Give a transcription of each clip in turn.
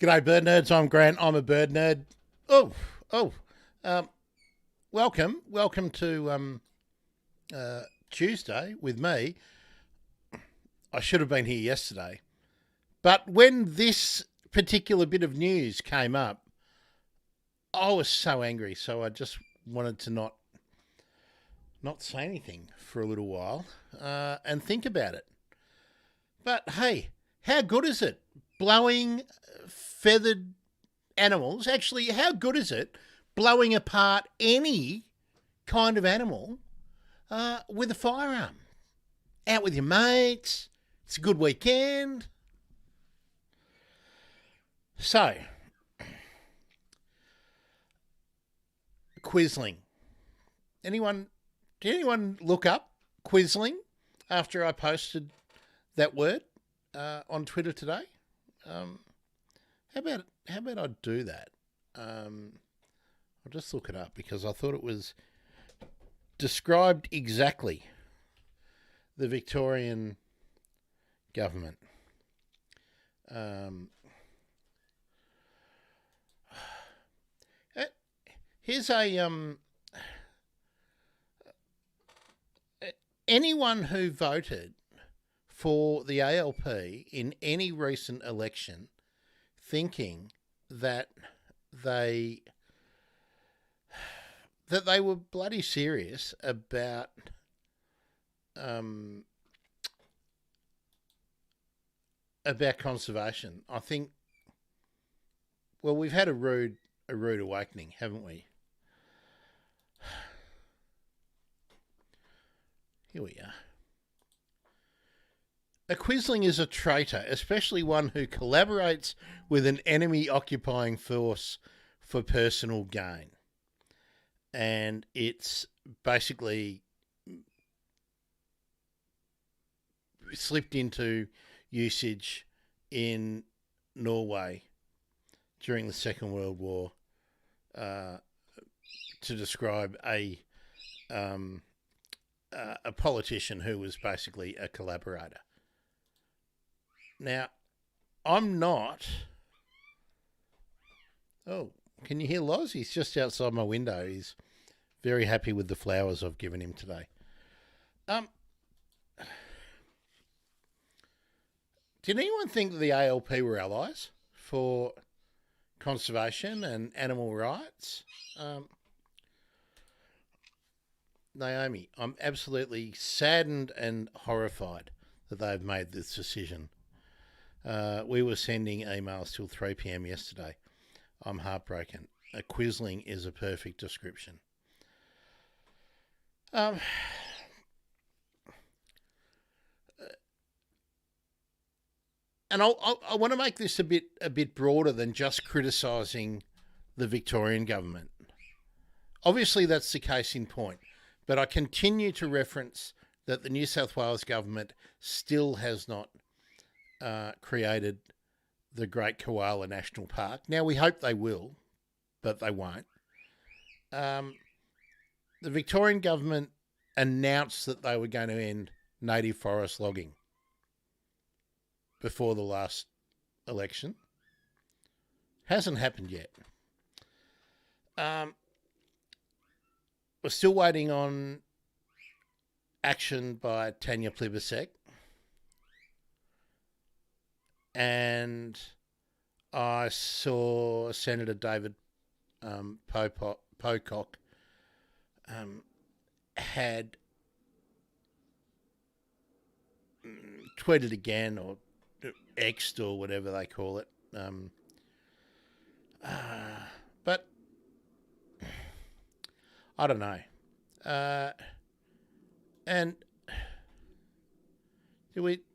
G'day, bird nerds. I'm Grant. I'm a bird nerd. Oh, oh. Um, welcome to Tuesday with me. I should have been here yesterday, but when this particular bit of news came up, I was so angry. So I just wanted to not say anything for a little while and think about it. But hey, how good is it? Blowing feathered animals. Actually, how good is it blowing apart any kind of animal with a firearm? Out with your mates. It's a good weekend. So, Quisling. Did anyone look up Quisling after I posted that word on Twitter today? How about I do that? I'll just look it up because I thought it was described exactly the Victorian government. Here's anyone who voted for the ALP in any recent election thinking that they were bloody serious about conservation. I think, well, we've had a rude awakening, haven't we? Here we are. A Quisling is a traitor, especially one who collaborates with an enemy occupying force for personal gain. And it's basically slipped into usage in Norway during the Second World War to describe a politician who was basically a collaborator. Now, I'm not... Oh, can you hear Loz? He's just outside my window. He's very happy with the flowers I've given him today. Did anyone think that the ALP were allies for conservation and animal rights? Naomi, I'm absolutely saddened and horrified that they've made this decision. We were sending emails till 3 p.m. yesterday. I'm heartbroken. A Quisling is a perfect description. And I want to make this a bit broader than just criticising the Victorian government. Obviously, that's the case in point, but I continue to reference that the New South Wales government still has not created the Great Koala National Park. Now, we hope they will, but they won't. The Victorian government announced that they were going to end native forest logging before the last election. Hasn't happened yet. We're still waiting on action by Tanya Plibersek. And I saw Senator David Pocock had tweeted again or X'd or whatever they call it. But I don't know. And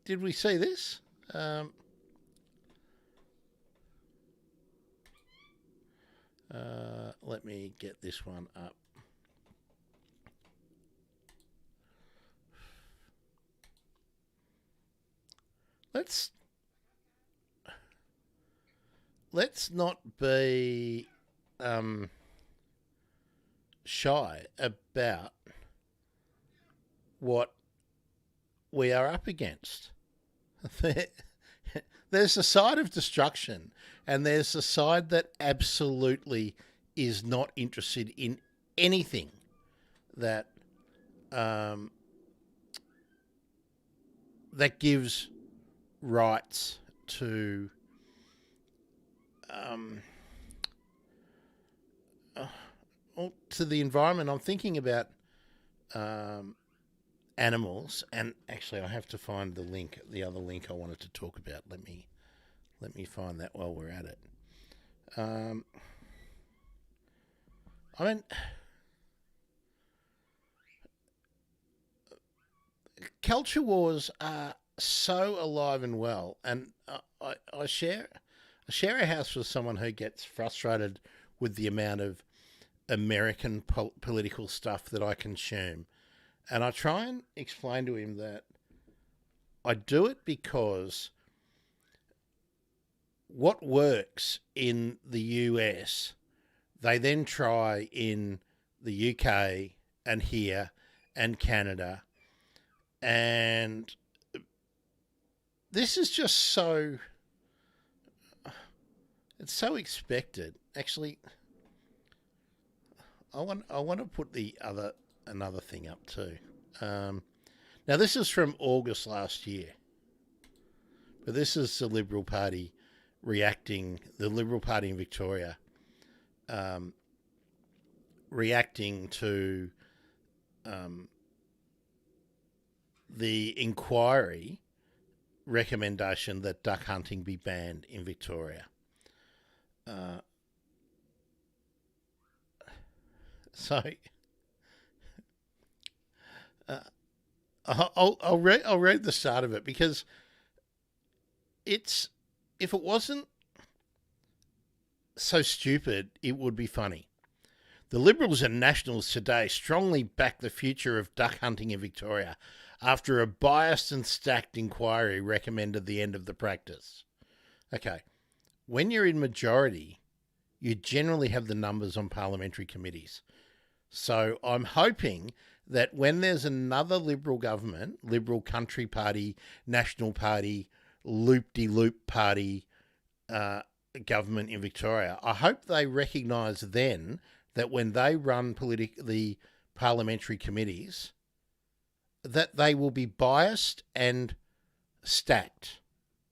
did we see this? Let me get this one up. Let's not be shy about what we are up against. there's a side of destruction, and there's a side that absolutely is not interested in anything that that gives rights to to the environment. I'm thinking about animals, and actually, I have to find the other link I wanted to talk about. Let me find that while we're at it. I mean, culture wars are so alive and well, and I share a house with someone who gets frustrated with the amount of American political stuff that I consume, and I try and explain to him that I do it because what works in the US, they then try in the UK and here and Canada. And this is just so, it's so expected. Actually, I want to put another thing up too. Now this is from August last year, but this is the Liberal Party the Liberal Party in Victoria, reacting to the inquiry recommendation that duck hunting be banned in Victoria. I'll read the start of it, because if it wasn't so stupid, it would be funny. The Liberals and Nationals today strongly back the future of duck hunting in Victoria after a biased and stacked inquiry recommended the end of the practice. Okay, when you're in majority, you generally have the numbers on parliamentary committees. So I'm hoping that when there's another Liberal government, Liberal Country Party, National Party, loop-de-loop party government in Victoria, I hope they recognise then that when they run the parliamentary committees, that they will be biased and stacked.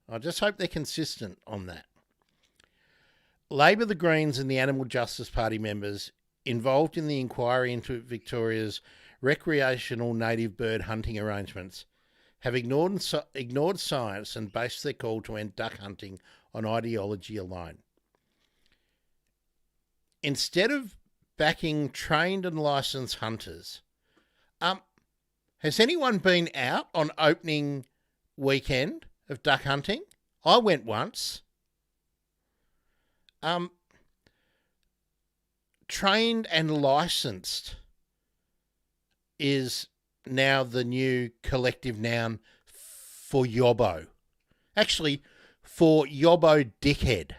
I just hope they're consistent on that. Labor, the Greens and the Animal Justice Party members involved in the inquiry into Victoria's recreational native bird hunting arrangements have ignored science and based their call to end duck hunting on ideology alone. Instead of backing trained and licensed hunters, has anyone been out on opening weekend of duck hunting? I went once. Trained and licensed is now the new collective noun for yobbo. Actually, for yobbo dickhead.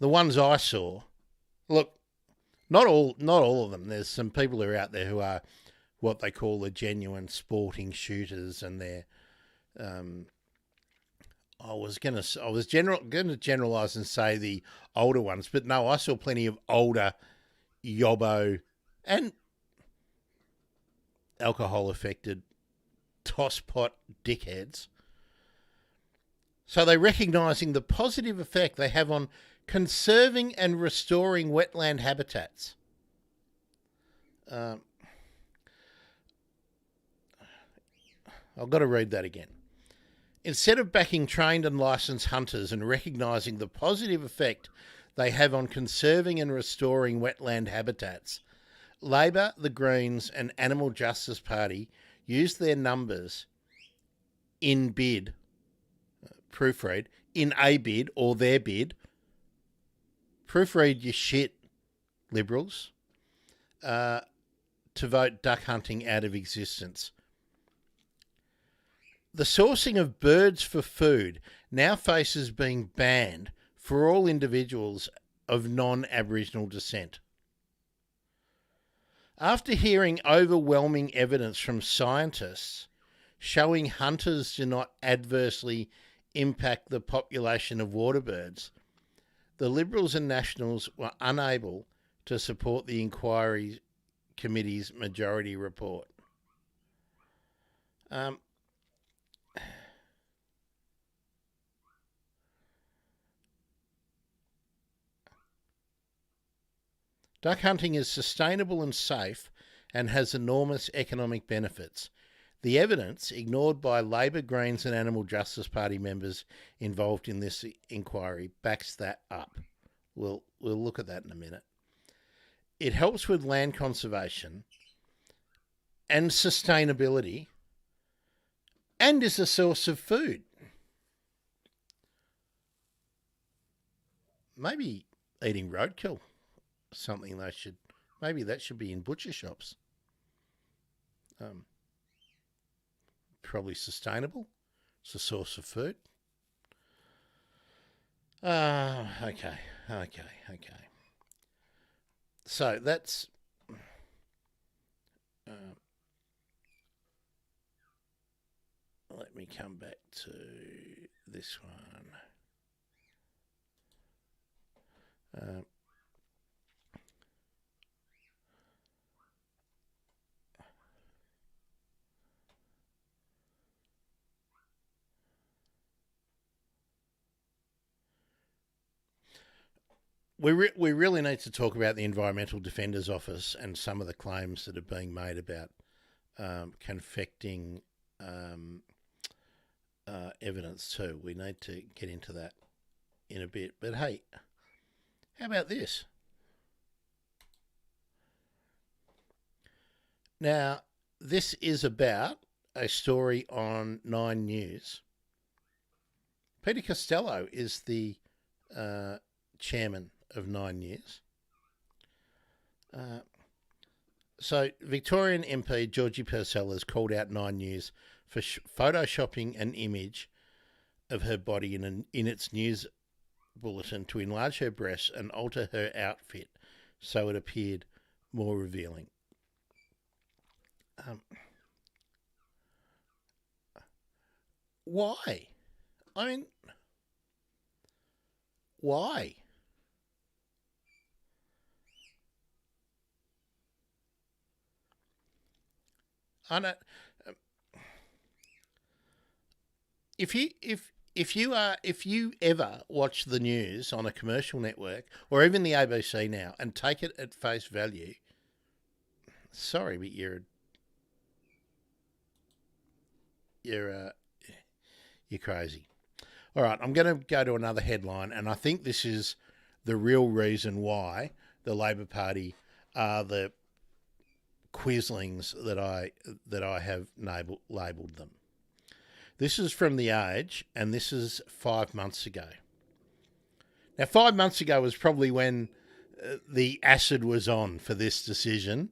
The ones I saw, look, not all of them. There's some people who are out there who are what they call the genuine sporting shooters, and they're I was gonna generalise and say the older ones, but no, I saw plenty of older yobbo and alcohol affected tosspot dickheads. So they're recognising the positive effect they have on conserving and restoring wetland habitats. I've got to read that again. Instead of backing trained and licensed hunters and recognising the positive effect they have on conserving and restoring wetland habitats, Labor, the Greens and Animal Justice Party used their numbers in bid, proofread, in a bid or their bid, proofread your shit, Liberals, to vote duck hunting out of existence. The sourcing of birds for food now faces being banned for all individuals of non-Aboriginal descent. After hearing overwhelming evidence from scientists showing hunters do not adversely impact the population of waterbirds, the Liberals and Nationals were unable to support the inquiry committee's majority report. Duck hunting is sustainable and safe and has enormous economic benefits. The evidence, ignored by Labor, Greens and Animal Justice Party members involved in this inquiry, backs that up. We'll look at that in a minute. It helps with land conservation and sustainability and is a source of food. Maybe eating roadkill, something maybe that should be in butcher shops. Probably sustainable. It's a source of food. Okay. So that's let me come back to this one. We really need to talk about the Environmental Defenders Office and some of the claims that are being made about confecting evidence too. We need to get into that in a bit. But hey, how about this? Now, this is about a story on Nine News. Peter Costello is the chairman of Nine News. So Victorian MP Georgie Purcell has called out Nine News for photoshopping an image of her body in its news bulletin to enlarge her breasts and alter her outfit so it appeared more revealing. Why? I mean, why? I don't. If you ever watch the news on a commercial network or even the ABC now and take it at face value, sorry, but you're crazy. All right, I'm going to go to another headline, and I think this is the real reason why the Labor Party are the quislings that I have labelled them. This is from The Age, and this is 5 months ago. Now, 5 months ago was probably when the acid was on for this decision.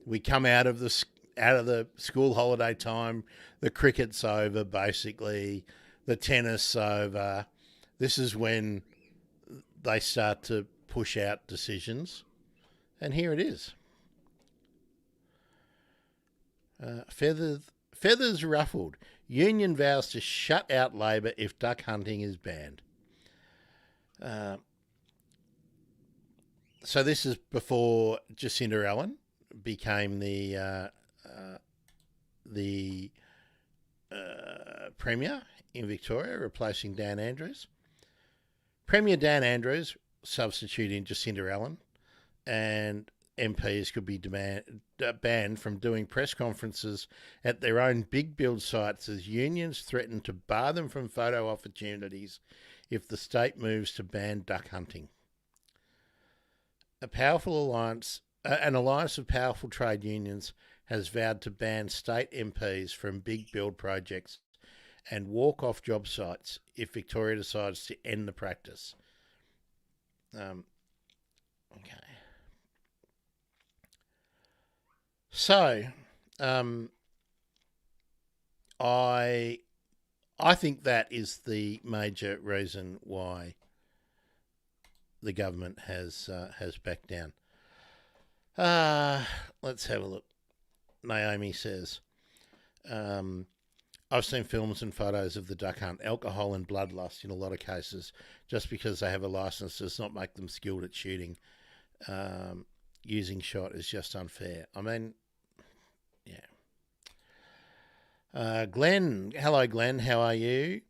We come out of the school holiday time, the cricket's over, basically, the tennis over. This is when they start to push out decisions, and here it is. Feathers ruffled. Union vows to shut out Labor if duck hunting is banned. So this is before Jacinda Allen became the Premier in Victoria, replacing Dan Andrews. Premier Dan Andrews substituting Jacinda Allen, and MPs could be banned from doing press conferences at their own big build sites as unions threaten to bar them from photo opportunities if the state moves to ban duck hunting. An alliance of powerful trade unions has vowed to ban state MPs from big build projects and walk off job sites if Victoria decides to end the practice. Okay. So, I think that is the major reason why the government has backed down. Let's have a look. Naomi says, I've seen films and photos of the duck hunt. Alcohol and bloodlust in a lot of cases. Just because they have a license does not make them skilled at shooting. Using shot is just unfair. I mean, yeah. Glenn, hello Glenn, how are you?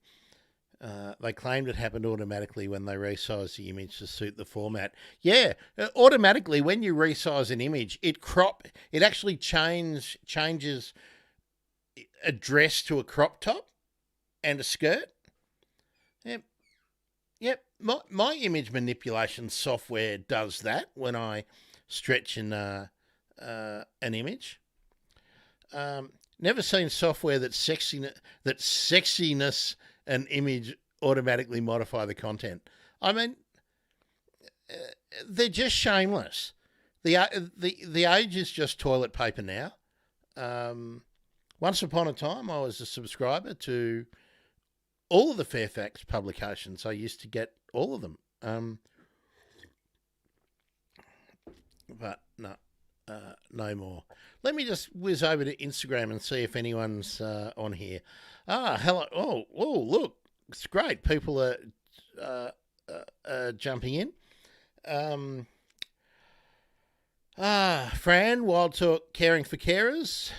They claimed it happened automatically when they resized the image to suit the format. Yeah, automatically when you resize an image, it actually changes a dress to a crop top and a skirt. Yep. My image manipulation software does that when I stretch an image. Never seen software that sexiness an image automatically modify the content. I mean, they're just shameless. The age is just toilet paper now. Once upon a time, I was a subscriber to all of the Fairfax publications. I used to get all of them. But no, no more. Let me just whiz over to Instagram and see if anyone's on here. Hello. Oh, look, it's great. People are jumping in. Fran, Wild Talk Caring for Carers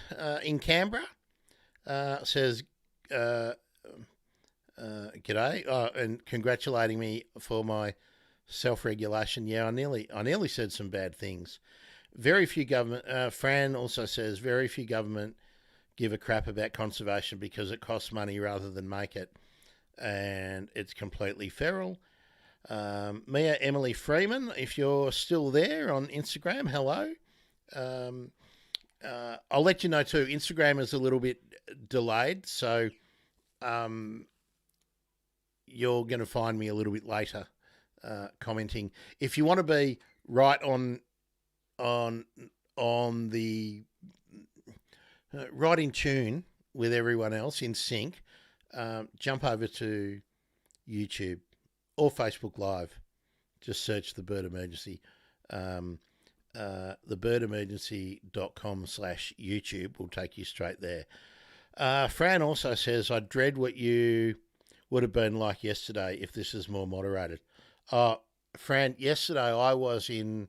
in Canberra says, g'day, and congratulating me for my self-regulation. Yeah, I nearly said some bad things. Very few government, Fran also says, very few government give a crap about conservation because it costs money rather than make it. And it's completely feral. Mia Emily Freeman, if you're still there on Instagram, hello. I'll let you know too, Instagram is a little bit delayed, so you're going to find me a little bit later commenting. If you want to be right on the right in tune with everyone else, in sync, jump over to YouTube or Facebook Live. Just search The Bird Emergency. thebirdemergency.com/YouTube will take you straight there. Fran also says, I dread what you would have been like yesterday if this is more moderated. Fran, yesterday I was in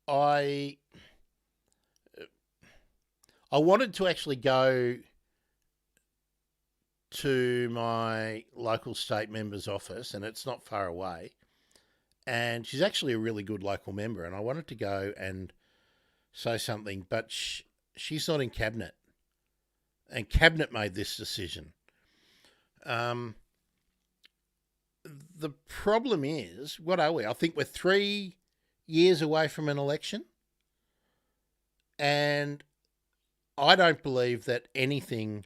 I wanted to actually go to my local state member's office, and it's not far away. And she's actually a really good local member, and I wanted to go and say something, but she's not in Cabinet. And Cabinet made this decision. The problem is, what are we? I think we're 3 years away from an election. And I don't believe that anything...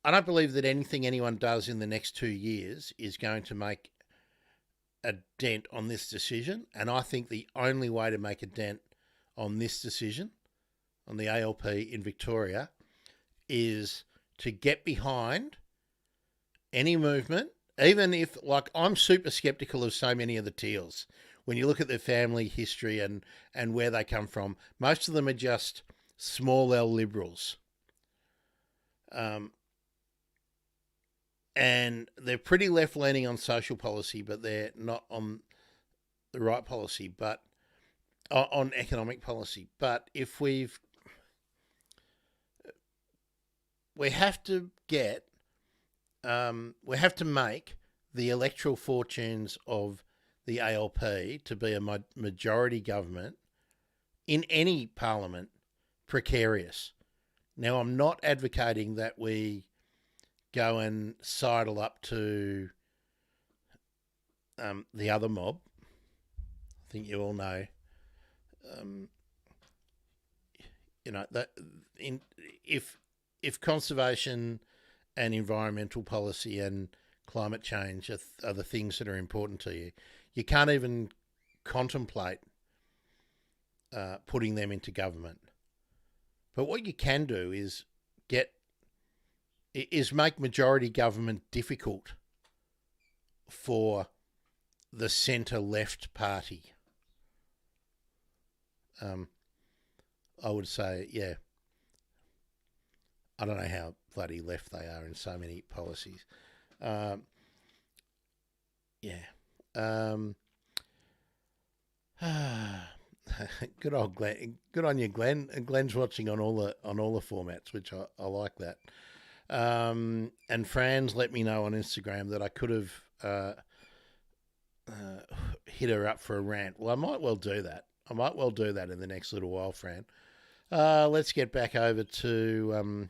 I don't believe that anything anyone does in the next 2 years is going to make a dent on this decision. And I think the only way to make a dent on this decision, on the ALP in Victoria, is to get behind any movement, even if, like, I'm super skeptical of so many of the Teals. When you look at their family history and where they come from, most of them are just small L liberals. And they're pretty left-leaning on social policy, but they're not on the right policy, but on economic policy. But if we have to make the electoral fortunes of the ALP to be a majority government in any parliament precarious. Now, I'm not advocating that we go and sidle up to the other mob. I think you all know, that if conservation and environmental policy and climate change are the things that are important to you, you can't even contemplate putting them into government. But what you can do is make majority government difficult for the centre-left party. I would say, yeah, I don't know how bloody left they are in so many policies. Yeah. Good old Glenn. Good on you, Glenn. And Glenn's watching on all the formats, which I like that. And Franz let me know on Instagram that I could have hit her up for a rant. Well, I might well do that. I might well do that in the next little while, Fran. Let's get back over to.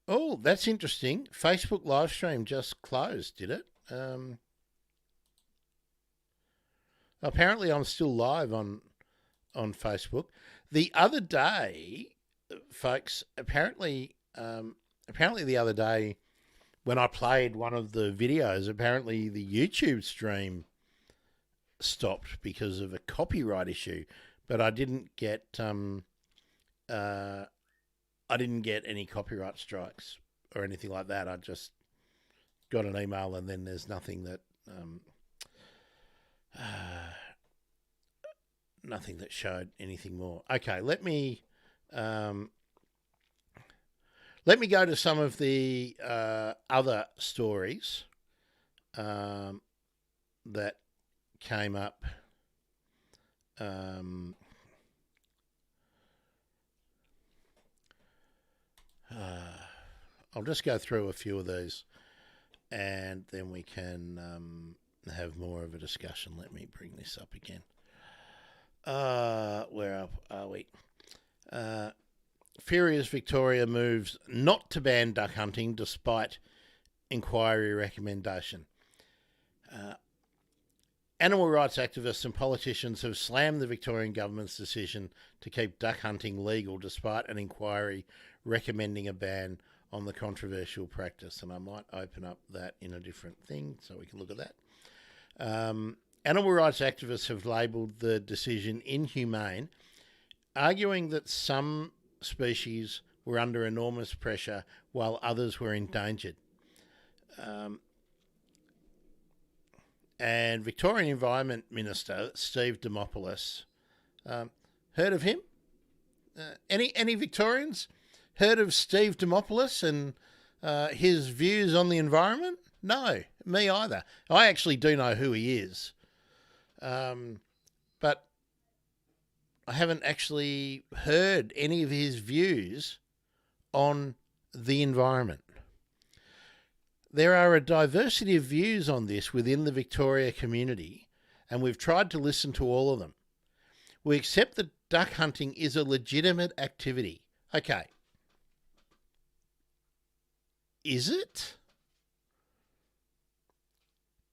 Oh, that's interesting. Facebook live stream just closed, did it? Apparently, I'm still live on Facebook. The other day, folks, apparently the other day when I played one of the videos, apparently the YouTube stream stopped because of a copyright issue, but I didn't get any copyright strikes or anything like that. I just got an email and then there's nothing that nothing that showed anything more. Okay, let me go to some of the other stories that came up. I'll just go through a few of these and then we can have more of a discussion. Let me bring this up again. Where are we? Furious Victoria moves not to ban duck hunting despite inquiry recommendation. Animal rights activists and politicians have slammed the Victorian government's decision to keep duck hunting legal despite an inquiry recommending a ban on the controversial practice. And I might open up that in a different thing so we can look at that. Animal rights activists have labelled the decision inhumane, arguing that some species were under enormous pressure while others were endangered. And Victorian Environment Minister Steve Dimopoulos, heard of him? Any Victorians heard of Steve Dimopoulos and his views on the environment? No, me either. I actually do know who he is, but I haven't actually heard any of his views on the environment. There are a diversity of views on this within the Victoria community, and we've tried to listen to all of them. We accept that duck hunting is a legitimate activity. Okay. Is it?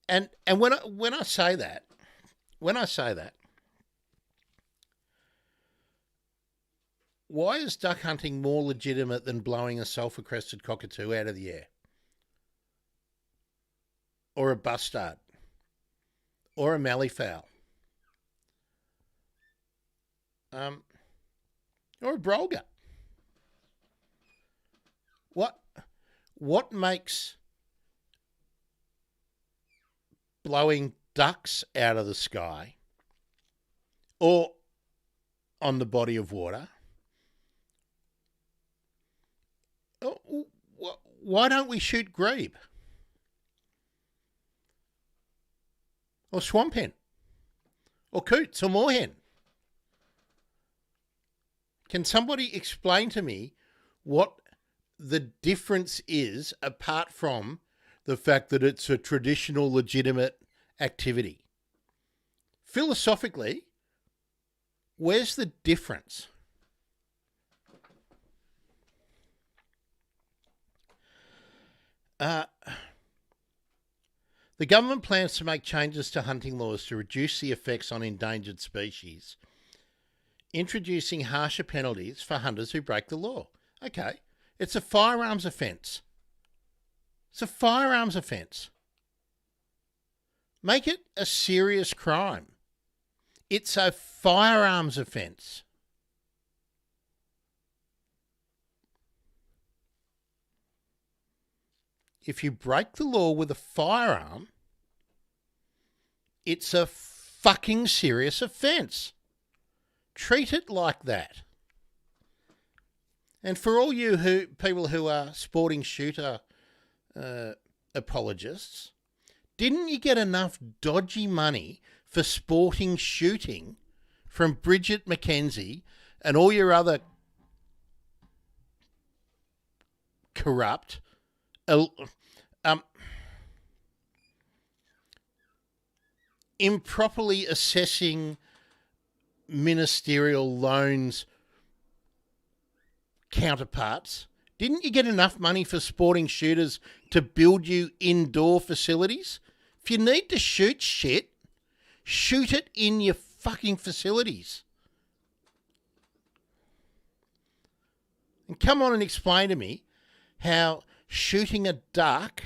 And when I say that, why is duck hunting more legitimate than blowing a sulphur-crested cockatoo out of the air? Or a bustard? Or a malleefowl? Or a brolga? What makes blowing ducks out of the sky or on the body of water? Why don't we shoot grebe? Or swamp hen? Or coots or moorhen? Can somebody explain to me what the difference is apart from the fact that it's a traditional, legitimate activity? Philosophically, where's the difference? The government plans to make changes to hunting laws to reduce the effects on endangered species, introducing harsher penalties for hunters who break the law. Okay, it's a firearms offence. It's a firearms offence. Make it a serious crime. It's a firearms offence. If you break the law with a firearm, it's a fucking serious offence. Treat it like that. And for all you people who are sporting shooter apologists, didn't you get enough dodgy money for sporting shooting from Bridget McKenzie and all your other corrupt, improperly assessing ministerial loans counterparts? Didn't you get enough money for sporting shooters to build you indoor facilities? If you need to shoot shit, shoot it in your fucking facilities. And come on and explain to me how shooting a duck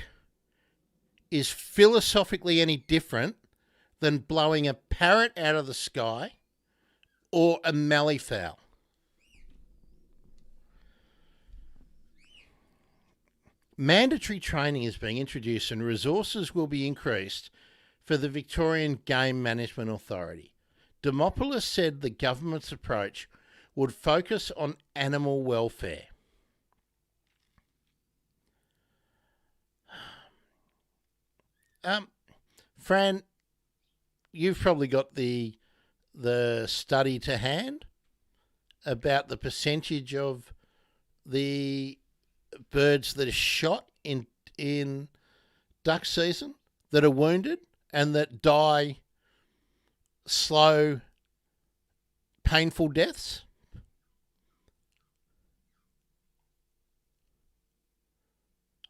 is philosophically any different than blowing a parrot out of the sky or a malleefowl. Mandatory training is being introduced and resources will be increased for the Victorian Game Management Authority. Demopoulos said the government's approach would focus on animal welfare. Fran, you've probably got the study to hand about the percentage of the birds that are shot in duck season that are wounded and that die slow, painful deaths.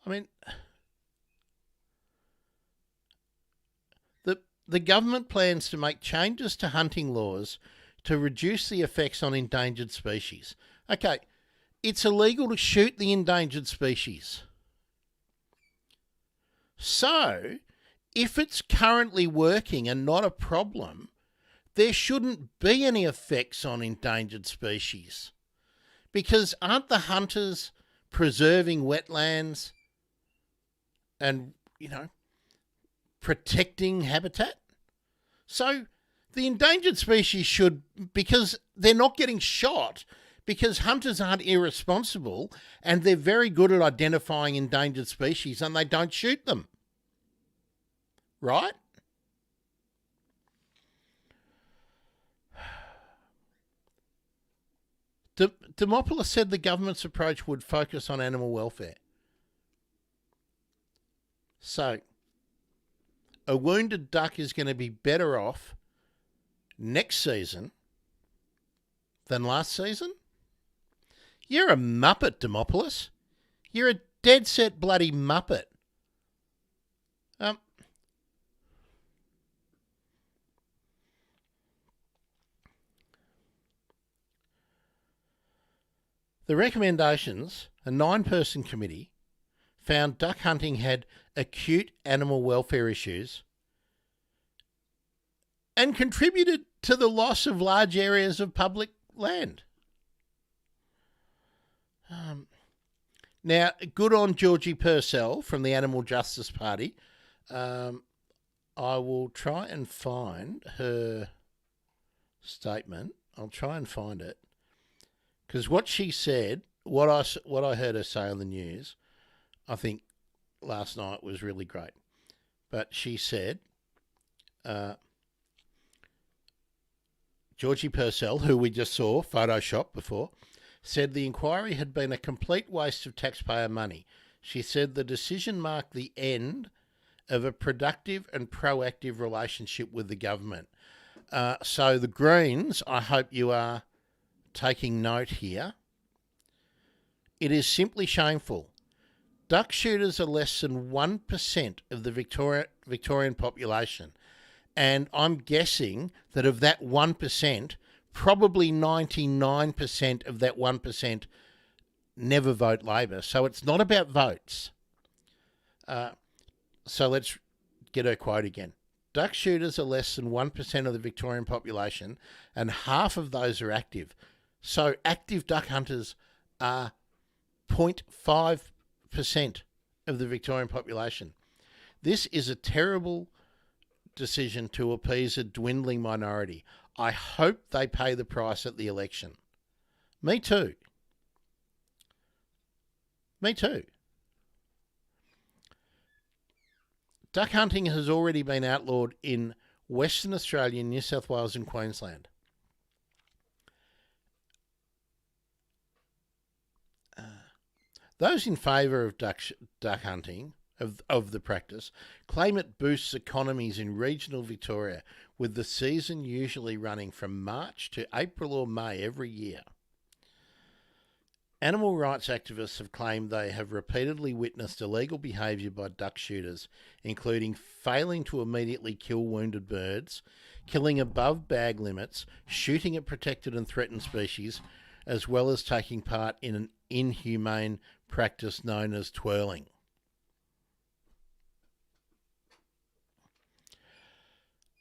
I mean, the government plans to make changes to hunting laws to reduce the effects on endangered species. Okay, it's illegal to shoot the endangered species. So, if it's currently working and not a problem, there shouldn't be any effects on endangered species. Because aren't the hunters preserving wetlands and, protecting habitat? So the endangered species should, because they're not getting shot, because hunters aren't irresponsible and they're very good at identifying endangered species and they don't shoot them. Right? Demopoulos said the government's approach would focus on animal welfare. So, a wounded duck is going to be better off next season than last season? You're a muppet, Demopoulos. You're a dead set bloody muppet. The recommendations, a 9-person committee, found duck hunting had acute animal welfare issues and contributed to the loss of large areas of public land. Now, good on Georgie Purcell from the Animal Justice Party. I will try and find her statement. I'll try and find it. Because what she said, what I heard her say on the news, I think last night was really great. But she said, Georgie Purcell, who we just saw Photoshop before, said the inquiry had been a complete waste of taxpayer money. She said the decision marked the end of a productive and proactive relationship with the government. So the Greens, I hope you are taking note here. It is simply shameful. Duck shooters are less than 1% of the Victorian population. And I'm guessing that of that 1%, probably 99% of that 1% never vote Labor. So it's not about votes. So let's get her quote again. Duck shooters are less than 1% of the Victorian population, and half of those are active. So active duck hunters are 0.5% of the Victorian population. This is a terrible decision to appease a dwindling minority. I hope they pay the price at the election. Me too. Me too. Duck hunting has already been outlawed in Western Australia, New South Wales and Queensland. Those in favour of duck hunting, of the practice, claim it boosts economies in regional Victoria, with the season usually running from March to April or May every year. Animal rights activists have claimed they have repeatedly witnessed illegal behaviour by duck shooters, including failing to immediately kill wounded birds, killing above bag limits, shooting at protected and threatened species, as well as taking part in an inhumane practice known as twirling.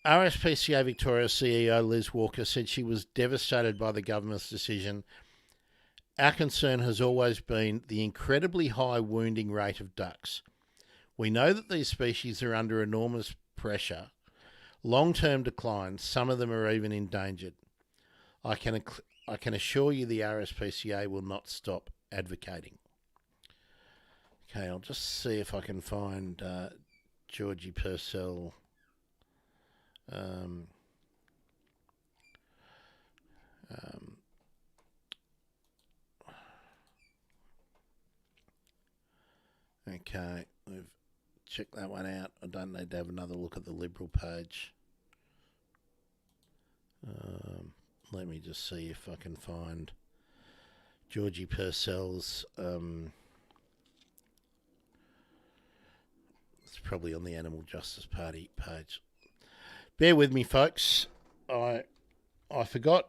RSPCA Victoria CEO Liz Walker said she was devastated by the government's decision. Our concern has always been the incredibly high wounding rate of ducks. We know that these species are under enormous pressure, long-term decline, some of them are even endangered. I can assure you the RSPCA will not stop advocating. Okay, I'll just see if I can find Georgie Purcell. Okay, we've checked that one out. I don't need to have another look at the Liberal page. Let me just see if I can find Georgie Purcell's. It's probably on the Animal Justice Party page. Bear with me, folks. I forgot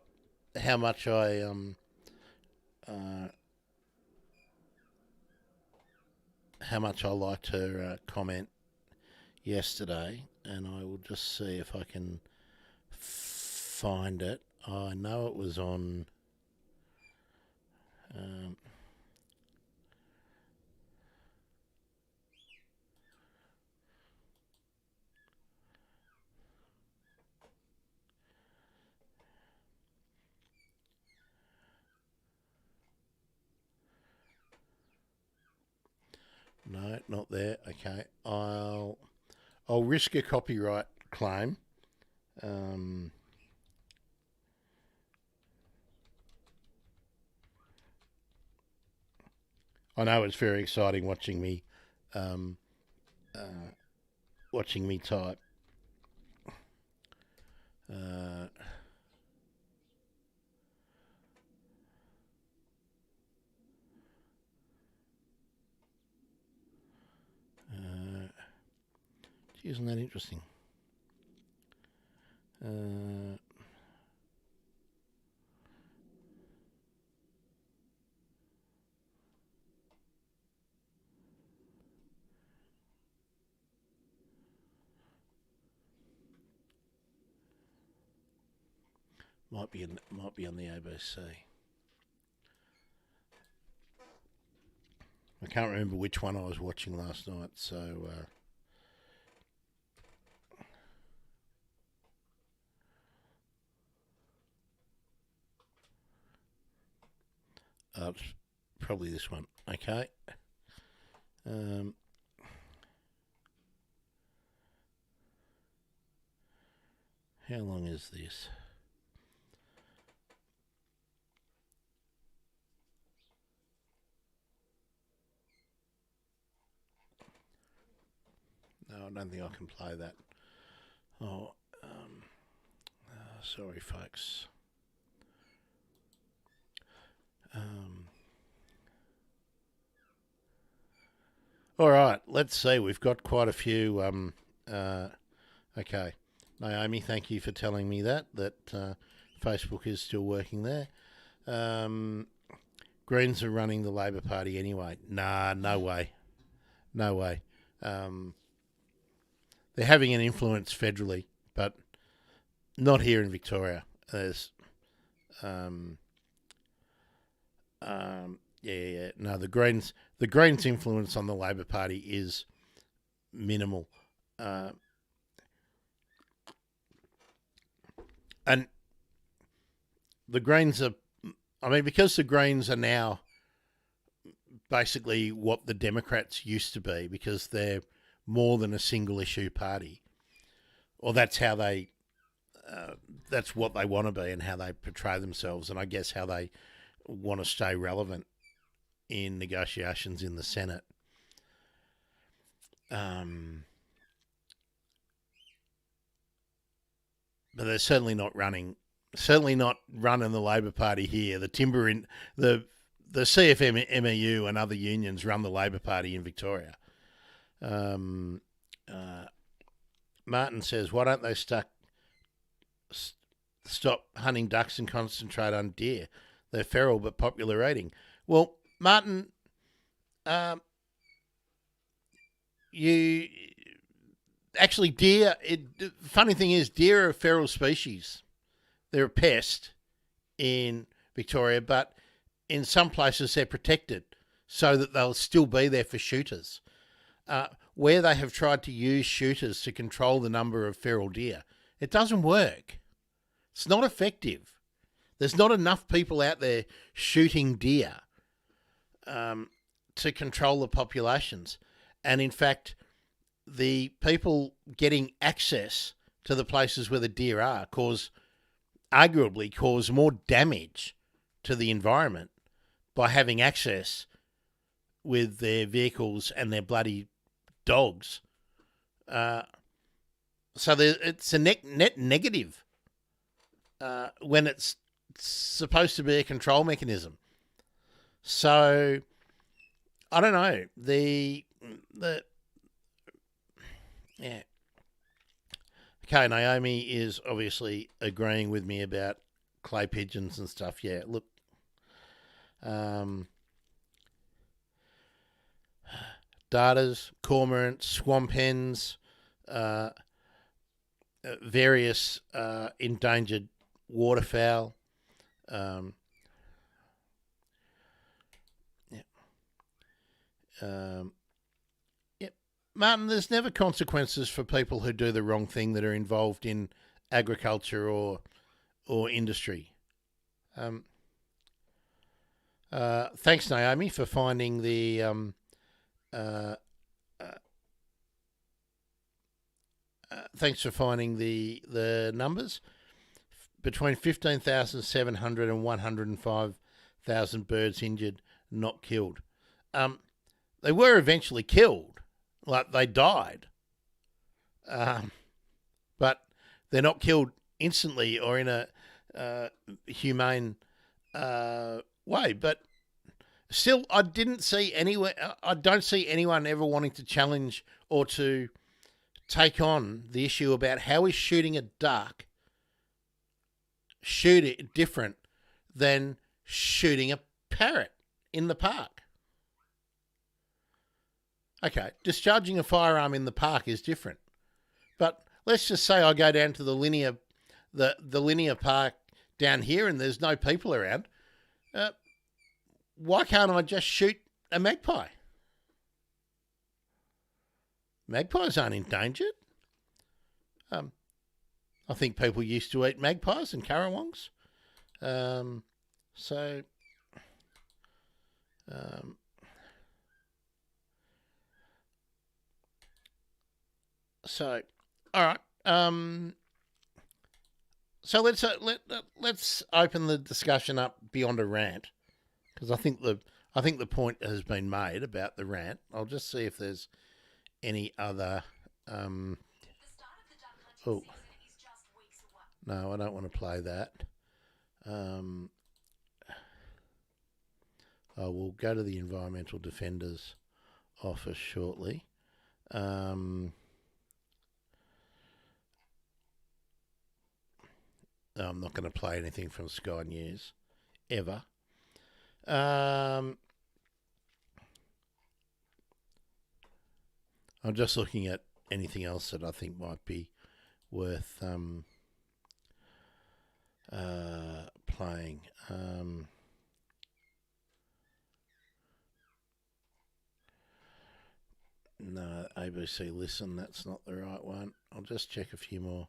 how much I liked her comment yesterday, and I will just see if I can find it. I know it was on. No, not there. Okay, I'll risk a copyright claim. I know it's very exciting watching me type. Isn't that interesting? Might be on the ABC. I can't remember which one I was watching last night, so it's probably this one. Okay. How long is this? No, I don't think I can play that. Oh, sorry, folks. All right, let's see. We've got quite a few. Okay, Naomi, thank you for telling me that Facebook is still working there. Greens are running the Labor Party anyway. Nah, no way. No way. They're having an influence federally, but not here in Victoria. There's, yeah. No, the Greens' influence on the Labor Party is minimal. And the Greens are, I mean, because the Greens are now basically what the Democrats used to be, because they're more than a single issue party, or that's how they, that's what they want to be and how they portray themselves, and I guess how they want to stay relevant in negotiations in the Senate. But they're certainly not running the Labor Party here. The CFMEU and other unions run the Labor Party in Victoria. Martin says, why don't they stop hunting ducks and concentrate on deer? They're feral but popular eating. Well, Martin, you actually deer. Funny thing is, deer are a feral species. They're a pest in Victoria, but in some places they're protected so that they'll still be there for shooters. Where they have tried to use shooters to control the number of feral deer, it doesn't work. It's not effective. There's not enough people out there shooting deer to control the populations. And in fact, the people getting access to the places where the deer are arguably cause more damage to the environment by having access with their vehicles and their bloody dogs. So it's a net negative when it's supposed to be a control mechanism. So I don't know. Yeah. Okay, Naomi is obviously agreeing with me about clay pigeons and stuff. Yeah, look. Darters, cormorants, swamp hens, various endangered waterfowl. Yeah. Martin, there's never consequences for people who do the wrong thing that are involved in agriculture or industry. Thanks, Naomi, for finding the thanks for finding the numbers. Between 15,700 and 105,000 birds injured, not killed. They were eventually killed. Like, they died. But they're not killed instantly or in a humane way. But still, I don't see anyone ever wanting to challenge or to take on the issue about how is shooting a duck different than shooting a parrot in the park. Okay, discharging a firearm in the park is different. But let's just say I go down to the linear park down here and there's no people around. Why can't I just shoot a magpie? Magpies aren't endangered. I think people used to eat magpies and currawongs. So all right. So let's open the discussion up beyond a rant, because I think the point has been made about the rant. I'll just see if there's any other. Oh, no, I don't want to play that. I will go to the Environmental Defenders office shortly. I'm not going to play anything from Sky News, ever. I'm just looking at anything else that I think might be worth playing. No, ABC Listen, that's not the right one. I'll just check a few more.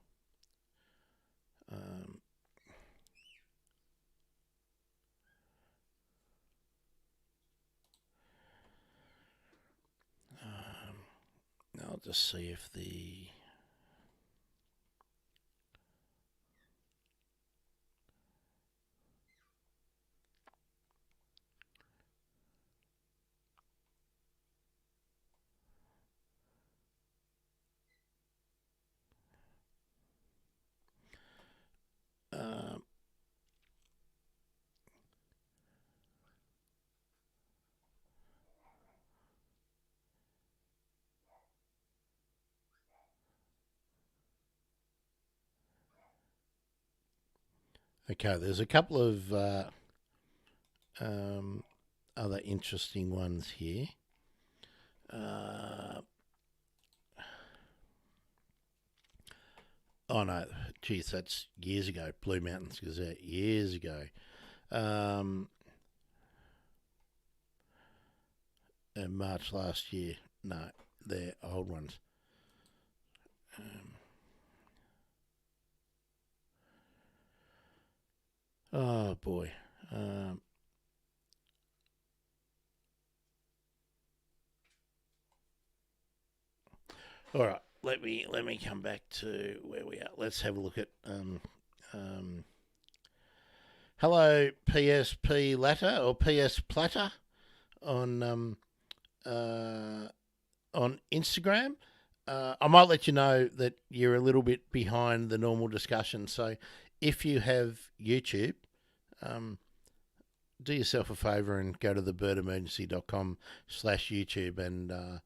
just see if the... Okay, there's a couple of other interesting ones here. Oh no, geez, that's years ago. Blue Mountains Gazette, years ago. In March last year. No, they're old ones. Oh boy. All right, let me come back to where we are. Let's have a look at hello PSP Latter or PS Platter on Instagram. I might let you know that you're a little bit behind the normal discussion. So if you have YouTube, do yourself a favour and go to thebirdemergency.com/YouTube and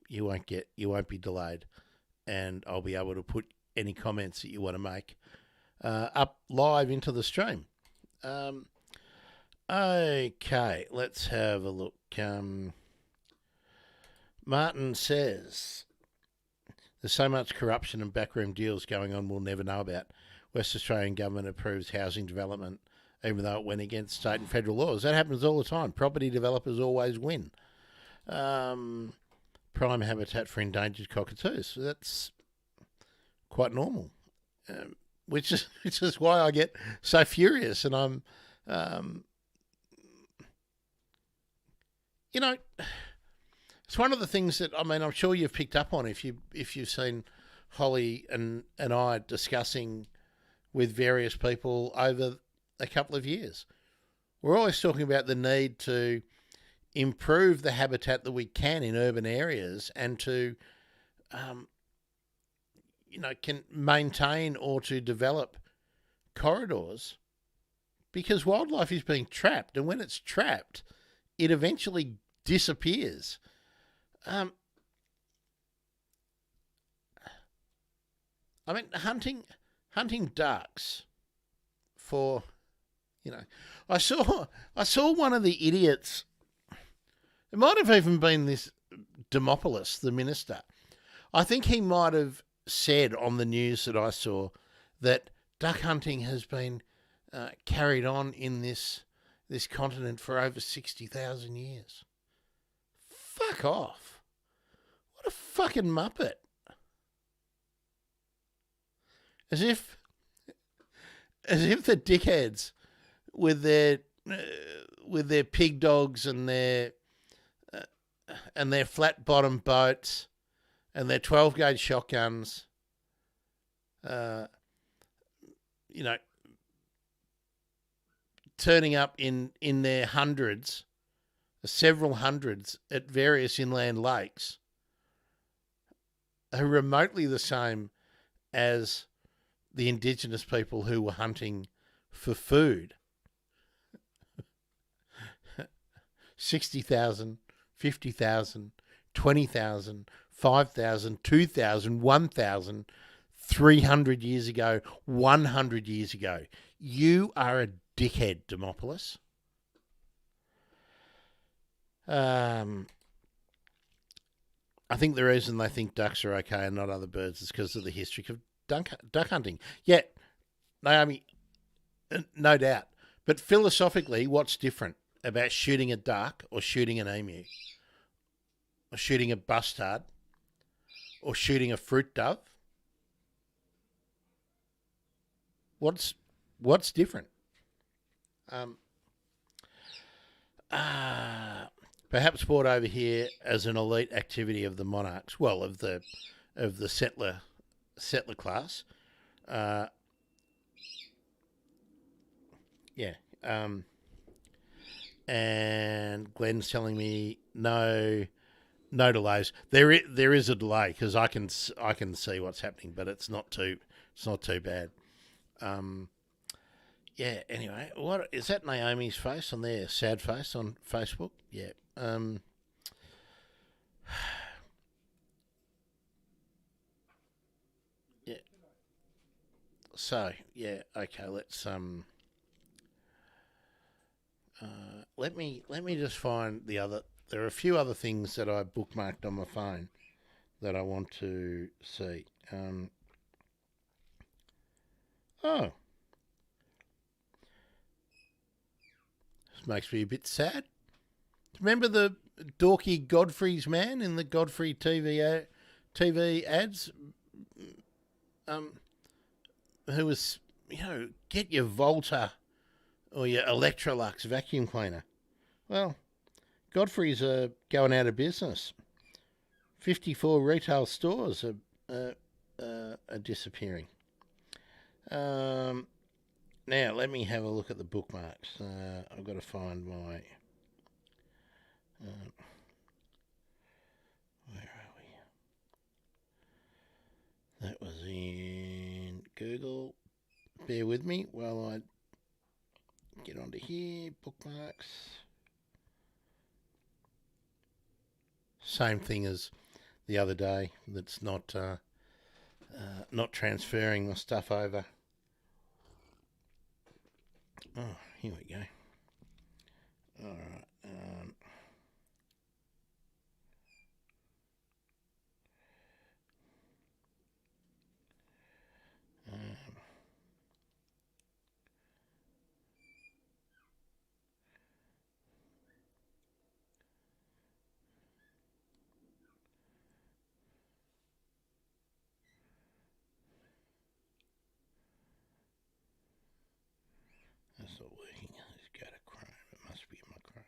you won't be delayed, and I'll be able to put any comments that you want to make up live into the stream. Okay, let's have a look. Martin says, there's so much corruption and backroom deals going on we'll never know about. West Australian government approves housing development even though it went against state and federal laws. That happens all the time. Property developers always win. Prime habitat for endangered cockatoos. That's quite normal, which is why I get so furious. And I'm, it's one of the things that I'm sure you've picked up on if you've seen Holly and I discussing with various people over a couple of years. We're always talking about the need to improve the habitat that we can in urban areas and to, can maintain or to develop corridors because wildlife is being trapped. And when it's trapped, it eventually disappears. Hunting ducks for, I saw one of the idiots. It might have even been this Demopoulos, the minister. I think he might have said on the news that I saw that duck hunting has been carried on in this continent for over 60,000 years. Fuck off. What a fucking muppet. As if the dickheads with their pig dogs and their flat bottom boats and their 12 gauge shotguns, turning up in their hundreds, several hundreds at various inland lakes, are remotely the same as the indigenous people who were hunting for food. 60,000, 50,000, 20,000, 5,000, 2,000, 1,000, 300 years ago, 100 years ago. You are a dickhead, Demopoulos. I think the reason they think ducks are okay and not other birds is because of the history of duck hunting. Yeah, Naomi, no doubt. But philosophically, what's different about shooting a duck or shooting an emu or shooting a bustard or shooting a fruit dove? What's different? perhaps brought over here as an elite activity of the monarchs, well, of the settler class. Uh, yeah. And Glenn's telling me no delays. There is a delay because I can see what's happening, but it's not too bad. Um, yeah. Anyway, what is that? Naomi's face on there, sad face on Facebook. Yeah. Yeah. So yeah. Okay. Let me just find the other. There are a few other things that I bookmarked on my phone that I want to see. Oh, this makes me a bit sad. Remember the dorky Godfrey's man in the Godfrey TV ads? Um, who was, get your Volta or your Electrolux vacuum cleaner. Well, Godfrey's are going out of business. 54 retail stores are disappearing. Now, let me have a look at the bookmarks. I've got to find my. Uh, where are we? That was in Google. Bear with me while I get onto here. Bookmarks. Same thing as the other day. That's not transferring my stuff over. Oh, here we go. All right. Um, that's not working. Let's go to Chrome. It must be in my Chrome.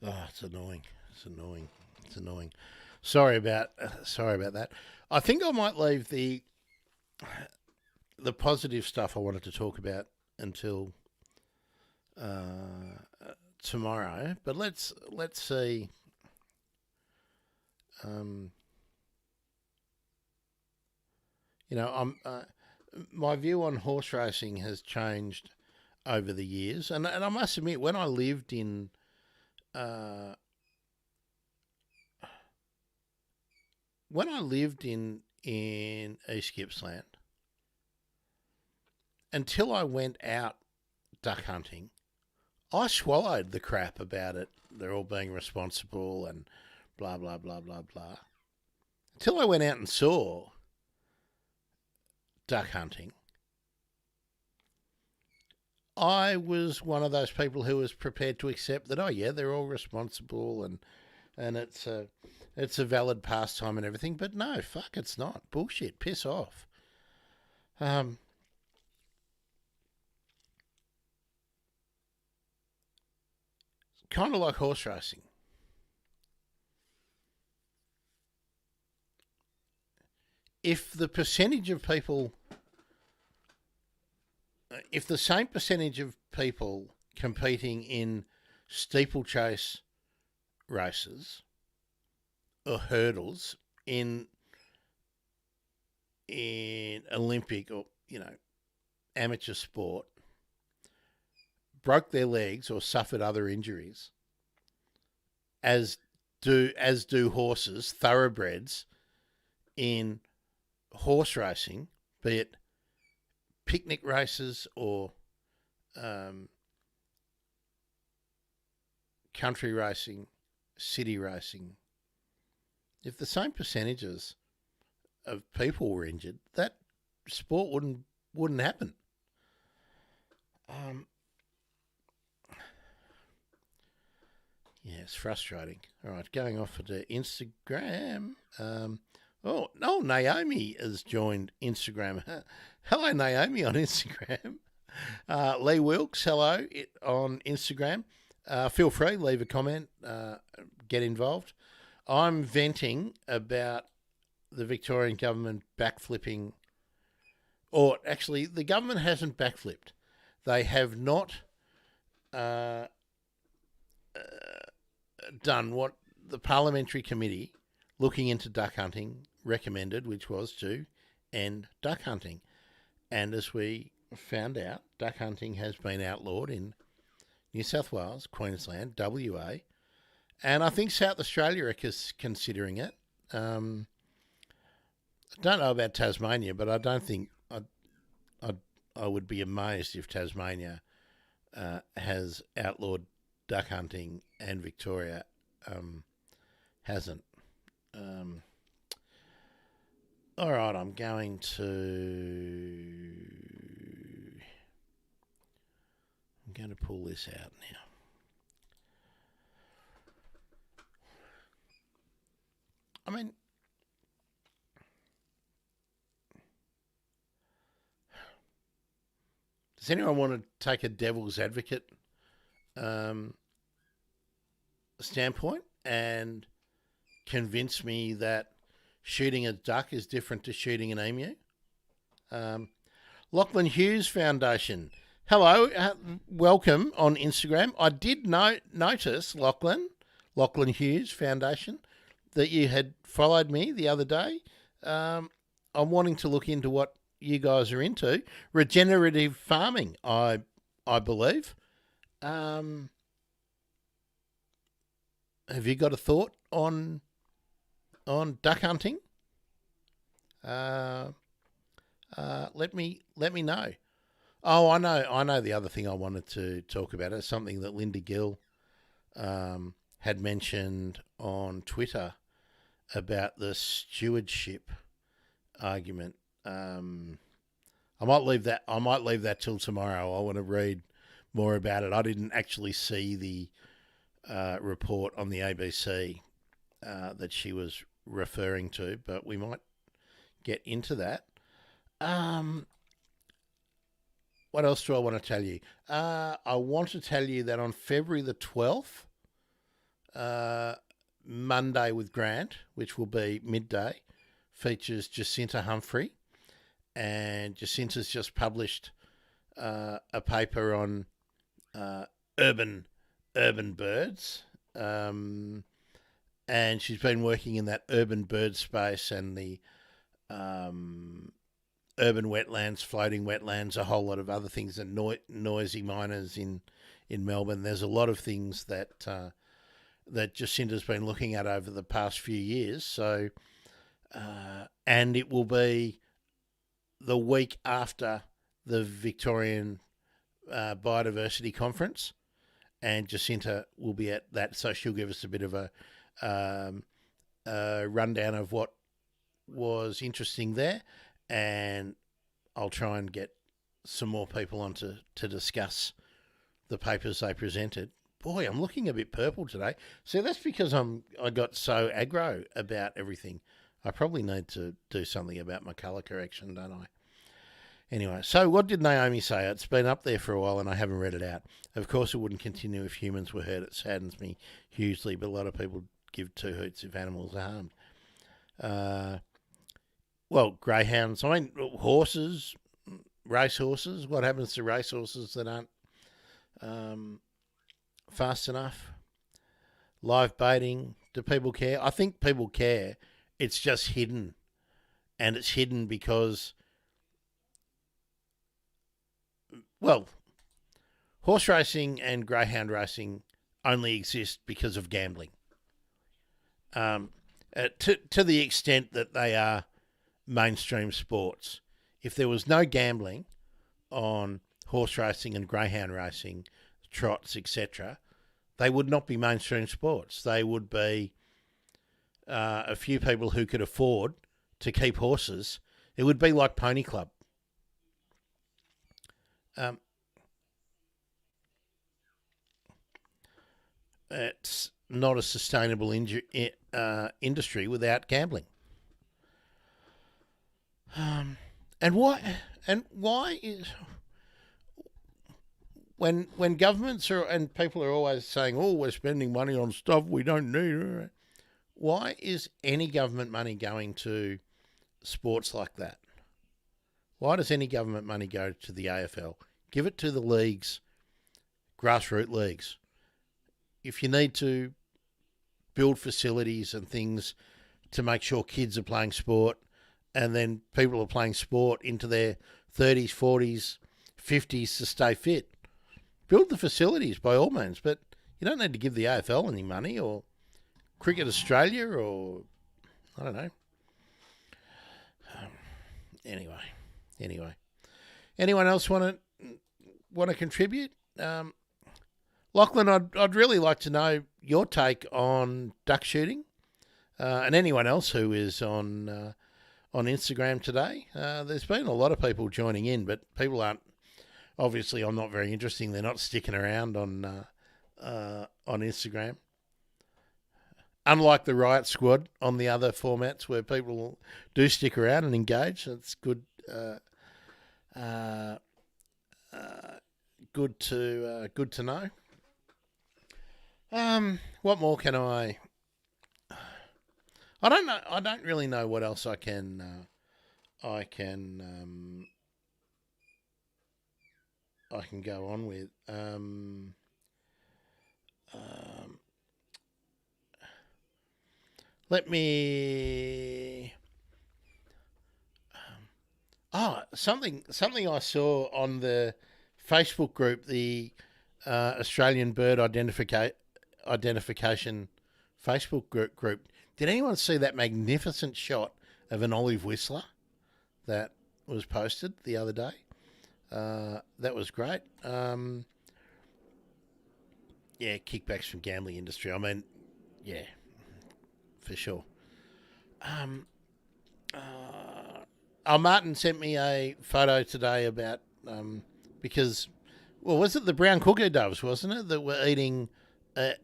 Oh, it's annoying. It's annoying. It's annoying. Sorry about that. I think I might leave the positive stuff I wanted to talk about until tomorrow. But let's see. Um, I'm my view on horse racing has changed over the years, and I must admit uh, when I lived in East Gippsland, until I went out duck hunting, I swallowed the crap about it. They're all being responsible and blah blah blah blah blah. Until I went out and saw duck hunting, I was one of those people who was prepared to accept that. Oh yeah, they're all responsible and it's a valid pastime and everything. But no, fuck, it's not. Bullshit. Piss off. Um, Kind of like horse racing. If the percentage of people, if the same percentage of people competing in steeplechase races or hurdles in Olympic or amateur sport broke their legs or suffered other injuries, as do horses, thoroughbreds in horse racing, be it picnic races or um, country racing, city racing, if the same percentages of people were injured, that sport wouldn't happen. Yeah, it's frustrating. All right, going off to Instagram. Naomi has joined Instagram. Hello, Naomi on Instagram. Lee Wilkes, hello on Instagram. Feel free, leave a comment, get involved. I'm venting about the Victorian government backflipping, or actually, the government hasn't backflipped. They have not done what the parliamentary committee looking into duck hunting recommended, which was to end duck hunting. And as we found out, duck hunting has been outlawed in New South Wales, Queensland, WA, and I think South Australia are considering it. I don't know about Tasmania, but I don't think I would be amazed if Tasmania has outlawed duck hunting and Victoria hasn't. All right, I'm going to pull this out now. I mean, does anyone want to take a devil's advocate standpoint and convince me that shooting a duck is different to shooting an emu? Lachlan Hughes Foundation. Hello, welcome on Instagram. I did notice, Lachlan Hughes Foundation, that you had followed me the other day. I'm wanting to look into what you guys are into. Regenerative farming, I believe. Have you got a thought on duck hunting? Let me know. Oh, I know the other thing I wanted to talk about is something that Linda Gill had mentioned on Twitter about the stewardship argument. I might leave that till tomorrow. I want to read more about it. I didn't actually see the report on the ABC that she was referring to, but we might get into that. What else do I want to tell you? I want to tell you that on February the 12th, Monday with Grant, which will be midday, features Jacinta Humphrey. And Jacinta's just published a paper on urban birds. And she's been working in that urban bird space and the urban wetlands, floating wetlands, a whole lot of other things, and noisy miners in Melbourne. There's a lot of things that that Jacinta's been looking at over the past few years. So, and it will be the week after the Victorian Biodiversity Conference, and Jacinta will be at that, so she'll give us a bit of a rundown of what was interesting there, and I'll try and get some more people on to discuss the papers they presented. Boy, I'm looking a bit purple today. See, that's because I got so aggro about everything. I probably need to do something about my colour correction, don't I? Anyway, so what did Naomi say? It's been up there for a while and I haven't read it out. Of course, it wouldn't continue if humans were hurt. It saddens me hugely, but a lot of people give two hoots if animals are harmed. Well, greyhounds, I mean, horses, racehorses. What happens to racehorses that aren't fast enough? Live baiting, do people care? I think people care. It's just hidden. And it's hidden because, well, horse racing and greyhound racing only exist because of gambling. To the extent that they are mainstream sports. If there was no gambling on horse racing and greyhound racing, trots, etc., they would not be mainstream sports. They would be a few people who could afford to keep horses, it would be like Pony Club. Um, it's not a sustainable industry without gambling. And why? And why is when governments are and people are always saying, "Oh, we're spending money on stuff we don't need." Why is any government money going to sports like that? Why does any government money go to the AFL? Give it to the leagues, grassroots leagues. If you need to build facilities and things to make sure kids are playing sport and then people are playing sport into their 30s, 40s, 50s to stay fit, build the facilities by all means, but you don't need to give the AFL any money or Cricket Australia or I don't know. Anyway. Anyone else want to contribute? Lachlan, I'd really like to know your take on duck shooting, and anyone else who is on Instagram today. There's been a lot of people joining in, but people aren't. Obviously, I'm not very interesting. They're not sticking around on Instagram. Unlike the Riot Squad on the other formats where people do stick around and engage, it's good. Good to know. What more can I? I don't know. I don't really know what else I can. I can go on with. Let me. Something I saw on the Facebook group, the Australian Bird Identification Facebook group. Did anyone see that magnificent shot of an olive whistler that was posted the other day? That was great. Yeah, kickbacks from gambling industry. I mean, yeah, for sure. Martin sent me a photo today about because, well, was it the brown cuckoo doves, wasn't it, that were eating the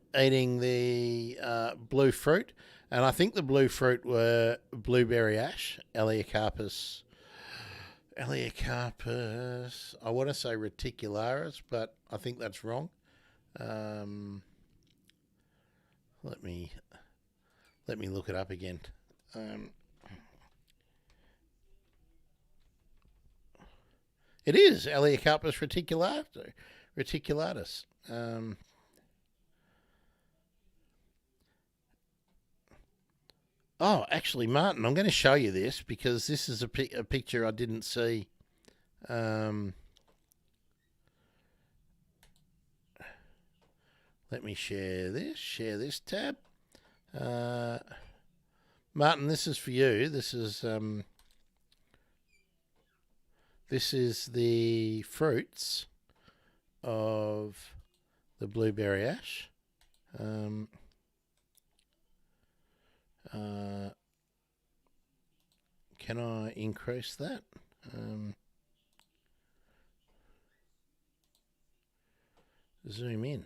blue fruit? And I think the blue fruit were blueberry ash, Elaeocarpus. I want to say reticularis, but I think that's wrong. Let me look it up again. It is Elaeocarpus reticulatus. Actually, Martin, I'm going to show you this because this is a picture I didn't see. Let me share this tab. Martin, this is for you. This is the fruits of the blueberry ash. Can I increase that? Zoom in.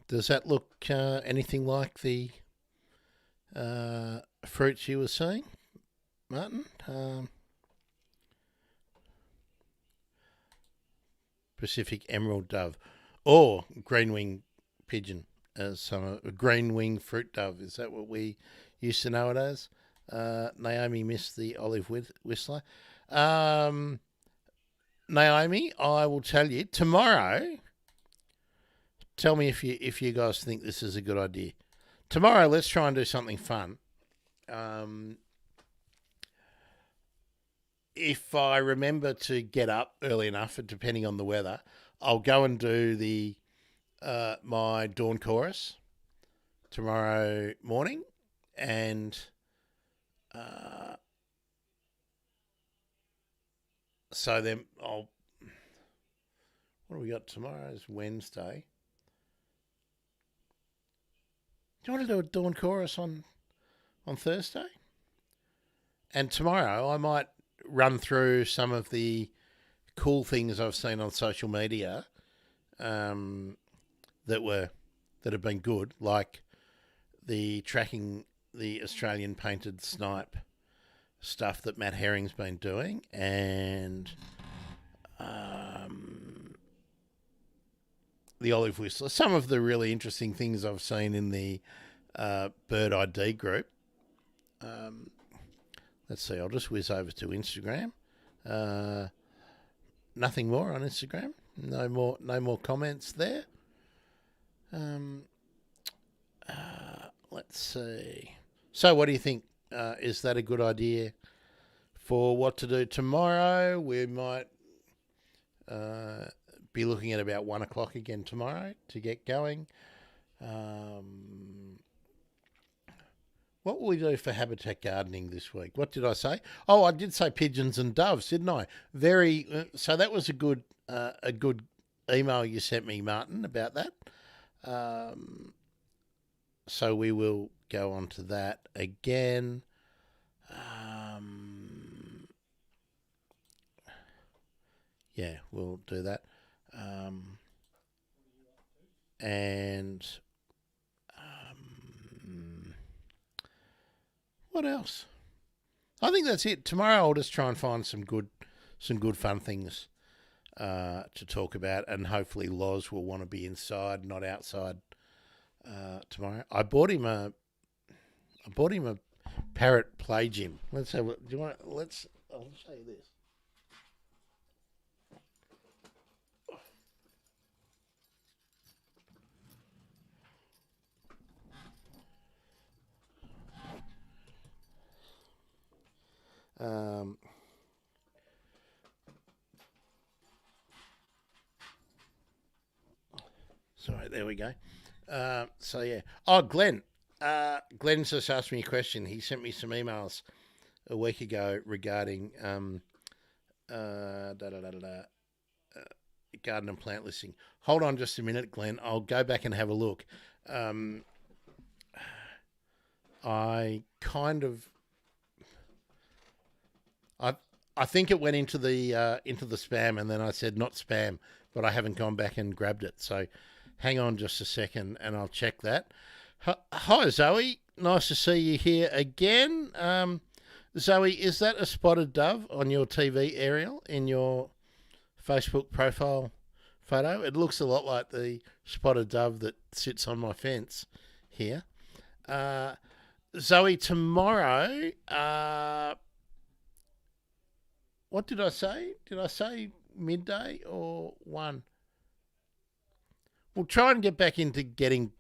Does that look anything like the fruits you were seeing, Martin? Pacific emerald dove or green wing pigeon, as a green wing fruit dove. Is that what we used to know it as? Naomi missed the olive whistler. Naomi, I will tell you tomorrow. Tell me if you guys think this is a good idea. Tomorrow, let's try and do something fun. If I remember to get up early enough, depending on the weather, I'll go and do the my dawn chorus tomorrow morning, and So then I'll. What do we got tomorrow? Is Wednesday. Do you want to do a dawn chorus on Thursday? And tomorrow I might run through some of the cool things I've seen on social media that have been good, like the tracking the Australian painted snipe stuff that Matt Herring's been doing, and the Olive Whistler. Some of the really interesting things I've seen in the Bird ID group. Let's see. I'll just whiz over to Instagram. Nothing more on Instagram. No more comments there. Let's see. So, what do you think? Is that a good idea for what to do tomorrow? We might be looking at about 1 o'clock again tomorrow to get going. What will we do for habitat gardening this week? What did I say? Oh, I did say pigeons and doves, didn't I? So that was a good email you sent me, Martin, about that. So we will go on to that again. Yeah, we'll do that. And what else? I think that's it. Tomorrow I'll just try and find some good fun things to talk about, and hopefully Loz will want to be inside, not outside, tomorrow. I bought him a parrot play gym. Let's have. Do you want? I'll show you this. Sorry, there we go. So yeah. Oh, Glenn. Glenn just asked me a question. He sent me some emails a week ago regarding garden and plant listing. Hold on just a minute, Glenn. I'll go back and have a look. I think it went into the spam, and then I said not spam, but I haven't gone back and grabbed it. So hang on just a second, and I'll check that. Hi, Zoe. Nice to see you here again. Zoe, is that a spotted dove on your TV aerial in your Facebook profile photo? It looks a lot like the spotted dove that sits on my fence here. Zoe, tomorrow, what did I say? Did I say midday or 1? We'll try and get back into getting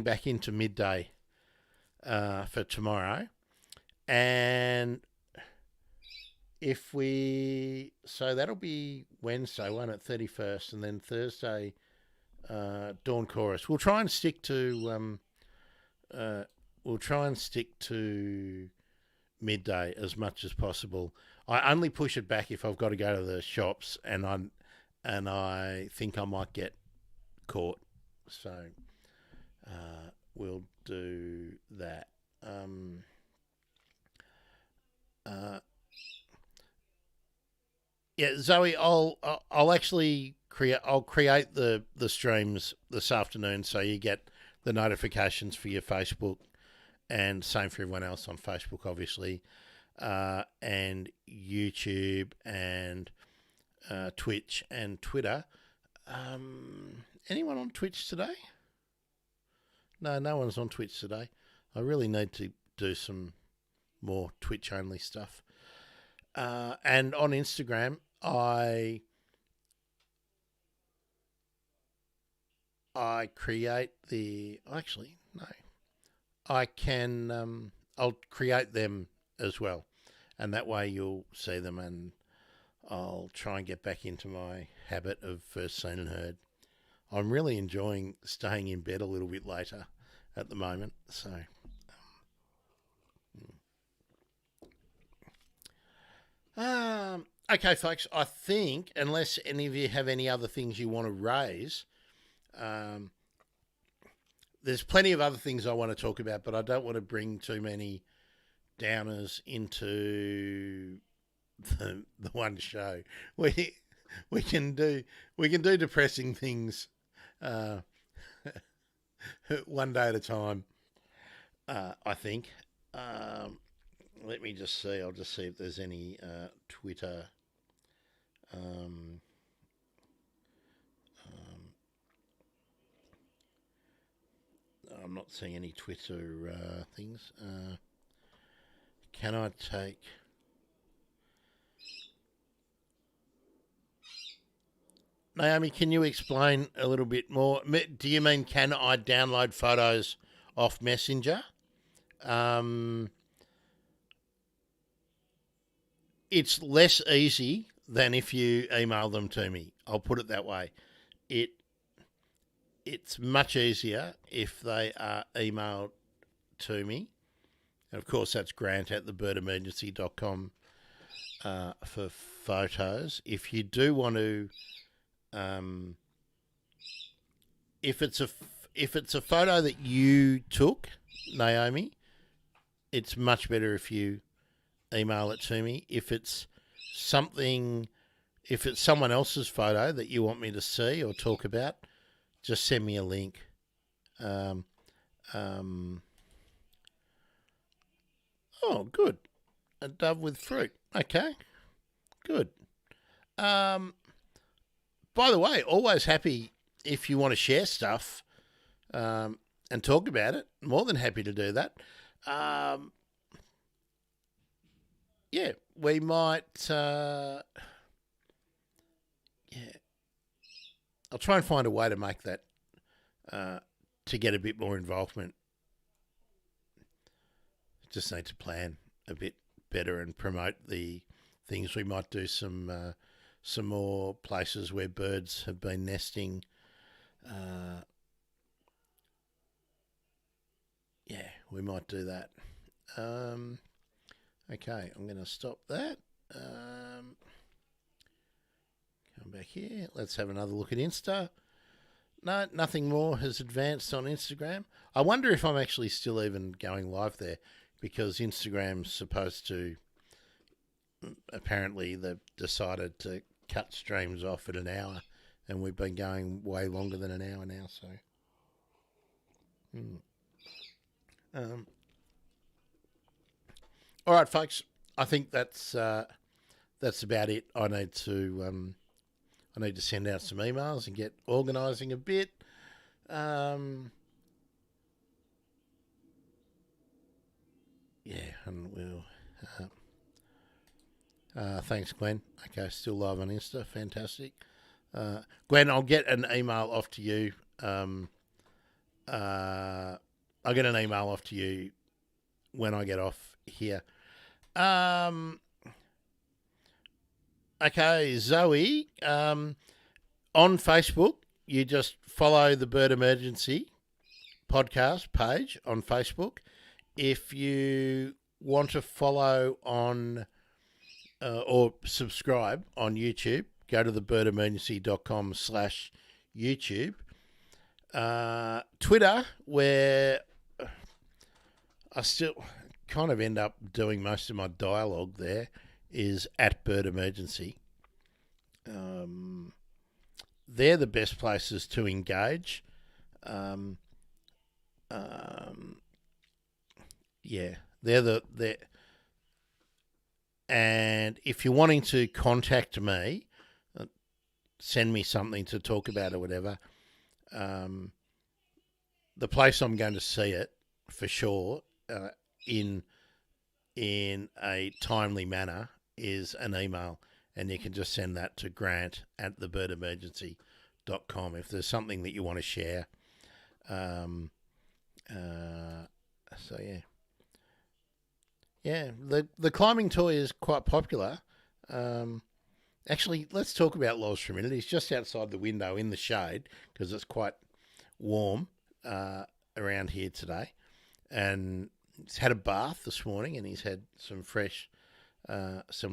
back into midday for tomorrow. And so that'll be Wednesday, won't it? 31st, and then Thursday, dawn chorus. We'll try and stick to midday as much as possible. I only push it back if I've got to go to the shops and I think I might get caught. So we'll do that. Yeah, Zoe, I'll actually create the streams this afternoon, so you get the notifications for your Facebook, and same for everyone else on Facebook, obviously, and YouTube and Twitch and Twitter. Anyone on Twitch today? No one's on Twitch today. I really need to do some more Twitch-only stuff. And on Instagram, I create the... Actually, no. I can... I'll create them as well. And that way you'll see them, and I'll try and get back into my habit of first seen and heard. I'm really enjoying staying in bed a little bit later at the moment. So... Okay, folks, I think, unless any of you have any other things you want to raise, um, there's plenty of other things I want to talk about, but I don't want to bring too many downers into the one show. We can do depressing things uh, one day at a time. I think. Let me just see. I'll just see if there's any Twitter. Um, I'm not seeing any Twitter things. Can I take? Naomi, can you explain a little bit more? Do you mean can I download photos off Messenger? It's less easy than if you email them to me. I'll put it that way. It it's much easier if they are emailed to me. And of course, that's grant at thebirdemergency.com for photos. If you do want to, if it's a photo that you took, Naomi, it's much better if you email it to me. If it's someone else's photo that you want me to see or talk about, just send me a link. Oh, good. A dove with fruit. Okay, good. By the way, always happy if you want to share stuff and talk about it. More than happy to do that. Yeah, we might. I'll try and find a way to make that to get a bit more involvement. Just need to plan a bit better and promote the things. We might do some more places where birds have been nesting. Yeah, we might do that. Okay, I'm going to stop that. Come back here. Let's have another look at Insta. No, nothing more has advanced on Instagram. I wonder if I'm actually still even going live there, because Instagram's supposed to, apparently they've decided to cut streams off at an hour, and we've been going way longer than an hour now, so. All right, folks. I think that's about it. I need to send out some emails and get organising a bit. Yeah, and we'll. Thanks, Glenn. Okay, still live on Insta. Fantastic. Glenn, I'll get an email off to you. I'll get an email off to you when I get off here. Okay, Zoe. On Facebook, you just follow the Bird Emergency podcast page on Facebook. If you want to follow on or subscribe on YouTube, go to thebirdemergency.com/YouTube. Twitter, where I still kind of end up doing most of my dialogue there, is at Bird Emergency. They're the best places to engage. Yeah, they're and if you're wanting to contact me, send me something to talk about or whatever, the place I'm going to see it for sure in a timely manner is an email, and you can just send that to grant at thebirdemergency.com if there's something that you want to share. So yeah, the climbing toy is quite popular. Actually, let's talk about Loz Shriminities. He's just outside the window in the shade because it's quite warm around here today, and he's had a bath this morning, and he's had some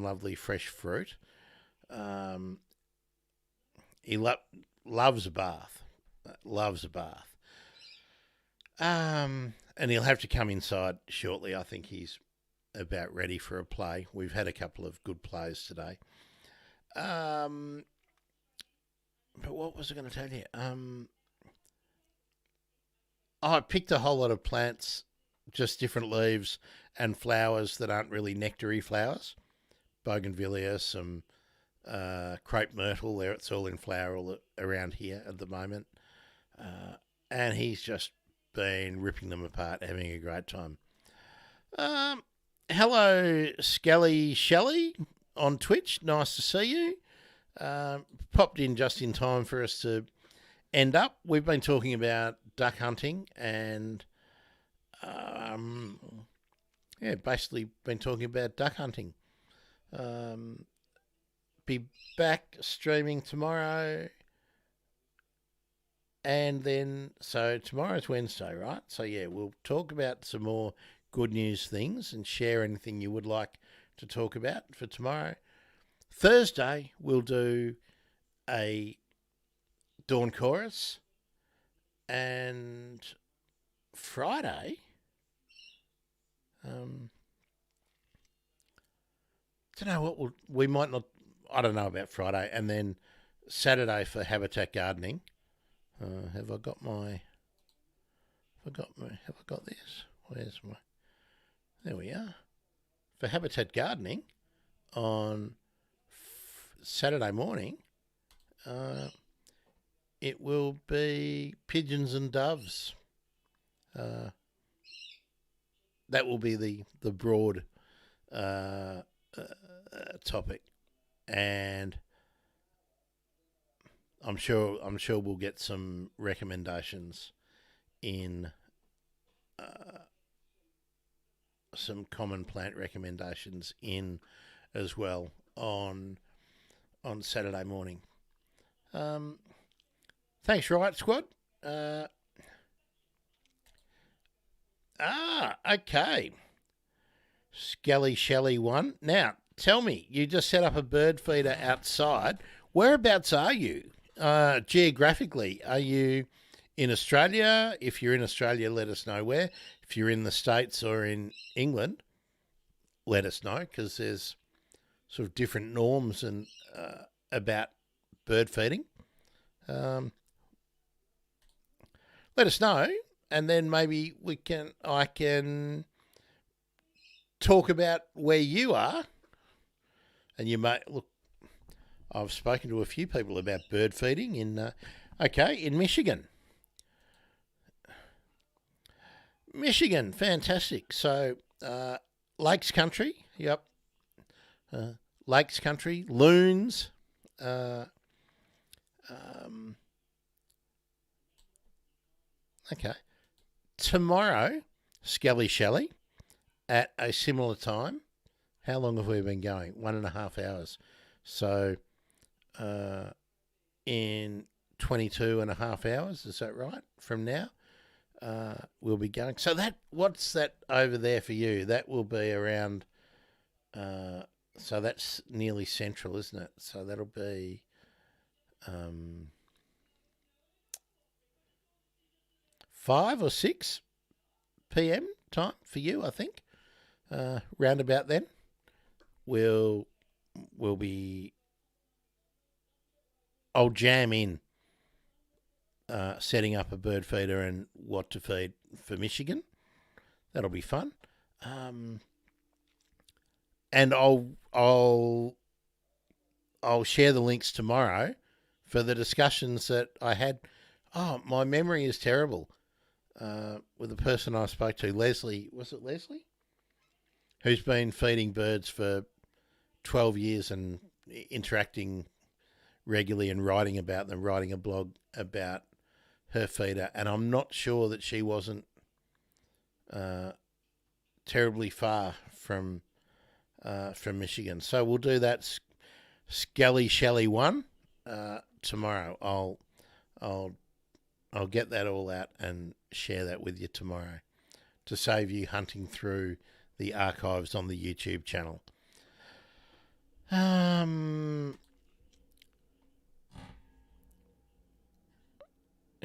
lovely fresh fruit. He loves a bath. Loves a bath. And he'll have to come inside shortly. I think he's about ready for a play. We've had a couple of good plays today. But what was I going to tell you? I picked a whole lot of plants, just different leaves and flowers that aren't really nectary flowers. Bougainvillea, some crepe myrtle. There, it's all in flower all around here at the moment. And he's just been ripping them apart, having a great time. Hello, Skelly Shelley on Twitch. Nice to see you. Popped in just in time for us to end up. We've been talking about duck hunting and, basically been talking about duck hunting. Be back streaming tomorrow. And then, so tomorrow's Wednesday, right? So, yeah, we'll talk about some more good news things and share anything you would like to talk about for tomorrow. Thursday, we'll do a Dawn Chorus. And Friday, don't know what we might not, I don't know about Friday. And then Saturday for Habitat Gardening. Have I got this? Where's my, there we are. For Habitat Gardening on Saturday morning, it will be pigeons and doves. That will be the broad topic, and I'm sure we'll get some recommendations in some common plant recommendations in as well on Saturday morning. Thanks, Riot Squad. Okay. Skelly Shelley 1. Now, tell me, you just set up a bird feeder outside. Whereabouts are you? Geographically, are you in Australia? If you're in Australia, let us know where. If you're in the States or in England, let us know, because there's sort of different norms and about bird feeding. Let us know, and then maybe I can talk about where you are, and you may look. I've spoken to a few people about bird feeding in Michigan. Michigan, fantastic. So, Lakes Country, yep. Lakes Country, loons. Okay. Tomorrow, Skelly Shelley, at a similar time. How long have we been going? 1.5 hours. So, in 22.5 hours, is that right? From now, we'll be going. So what's that over there for you? That will be around, so that's nearly central, isn't it? So that'll be, 5 or 6 p.m. time for you, I think. Round about then, we'll be. I'll jam in setting up a bird feeder and what to feed for Michigan. That'll be fun. And I'll share the links tomorrow for the discussions that I had. Oh, my memory is terrible. With the person I spoke to, Leslie, was it Leslie? Who's been feeding birds for 12 years and interacting regularly and writing about them, writing a blog about her feeder. And I'm not sure that she wasn't terribly far from Michigan. So we'll do that Skelly Shelley 1 tomorrow. I'll get that all out and share that with you tomorrow to save you hunting through the archives on the YouTube channel.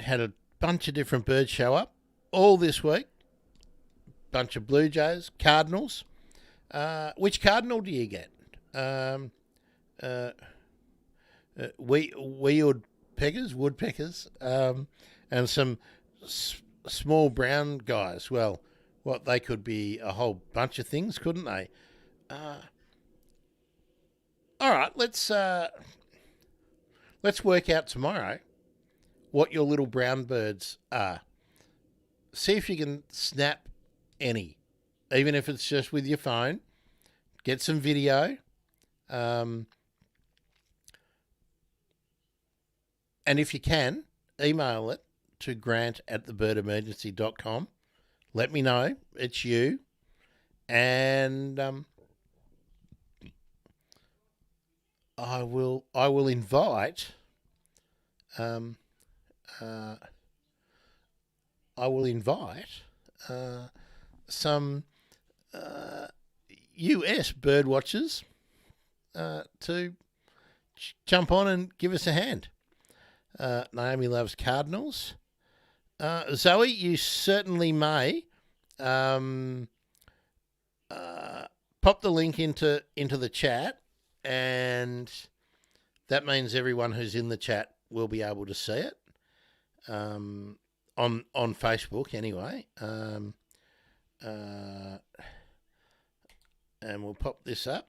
had a bunch of different birds show up all this week. Bunch of blue jays, cardinals. Which cardinal do you get? Woodpeckers, and some small brown guys. Well, what they could be a whole bunch of things, couldn't they? All right, let's work out tomorrow what your little brown birds are. See if you can snap any, even if it's just with your phone. Get some video. And if you can, email it to grant@thebirdemergency.com. Let me know it's you. And I will invite some US bird watchers to jump on and give us a hand. Naomi loves cardinals. Zoe, you certainly may. Pop the link into the chat, and that means everyone who's in the chat will be able to see it on Facebook anyway. And we'll pop this up.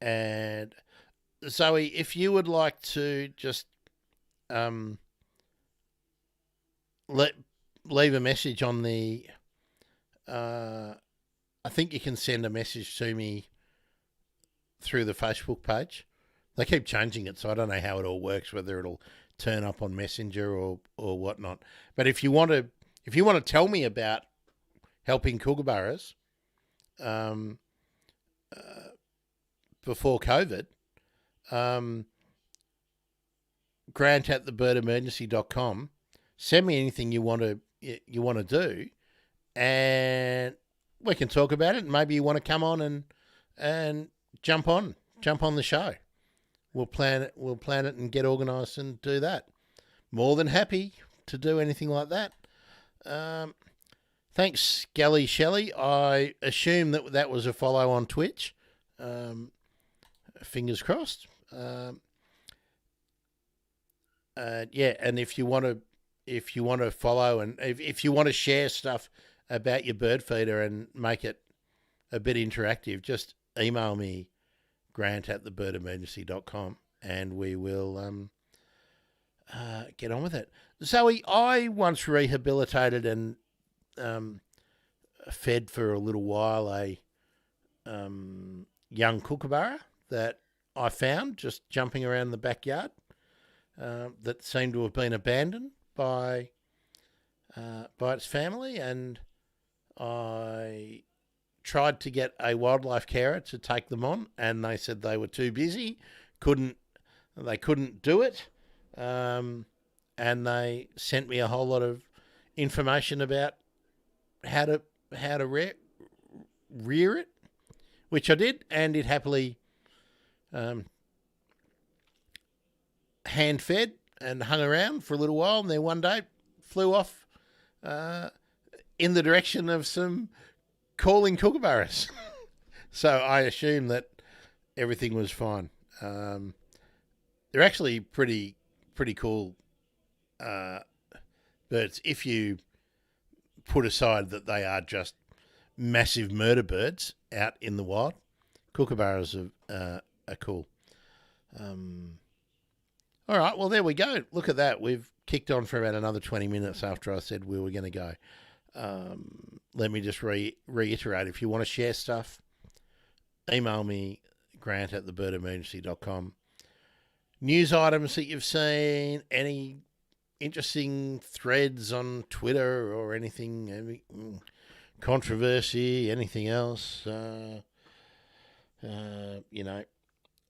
And Zoe, if you would like to just leave a message on the, I think you can send a message to me through the Facebook page. They keep changing it, so I don't know how it all works, whether it'll turn up on Messenger or whatnot. But if you want to tell me about helping kookaburras before COVID, grant@thebirdemergency.com. Send me anything you want to do, and we can talk about it. And maybe you want to come on and jump on the show. We'll plan it and get organised and do that. More than happy to do anything like that. Thanks, Skelly Shelley. I assume that was a follow on Twitch. Fingers crossed. Yeah, and if you want to follow, and if you want to share stuff about your bird feeder and make it a bit interactive, just email me, grant@thebirdemergency.com, and we will get on with it. Zoe, I once rehabilitated and fed for a little while a young kookaburra that I found just jumping around the backyard that seemed to have been abandoned by its family, and I tried to get a wildlife carer to take them on, and they said they were too busy, they couldn't do it, and they sent me a whole lot of information about how to rear it, which I did, and it happily hand fed and hung around for a little while, and then one day flew off in the direction of some calling kookaburras. So I assume that everything was fine. They're actually pretty cool birds if you put aside that they are just massive murder birds out in the wild. Kookaburras are cool. All right, well, there we go. Look at that. We've kicked on for about another 20 minutes after I said we were going to go. Let me just reiterate. If you want to share stuff, email me, grant@thebirdemergency.com. News items that you've seen, any interesting threads on Twitter or anything, any controversy, anything else,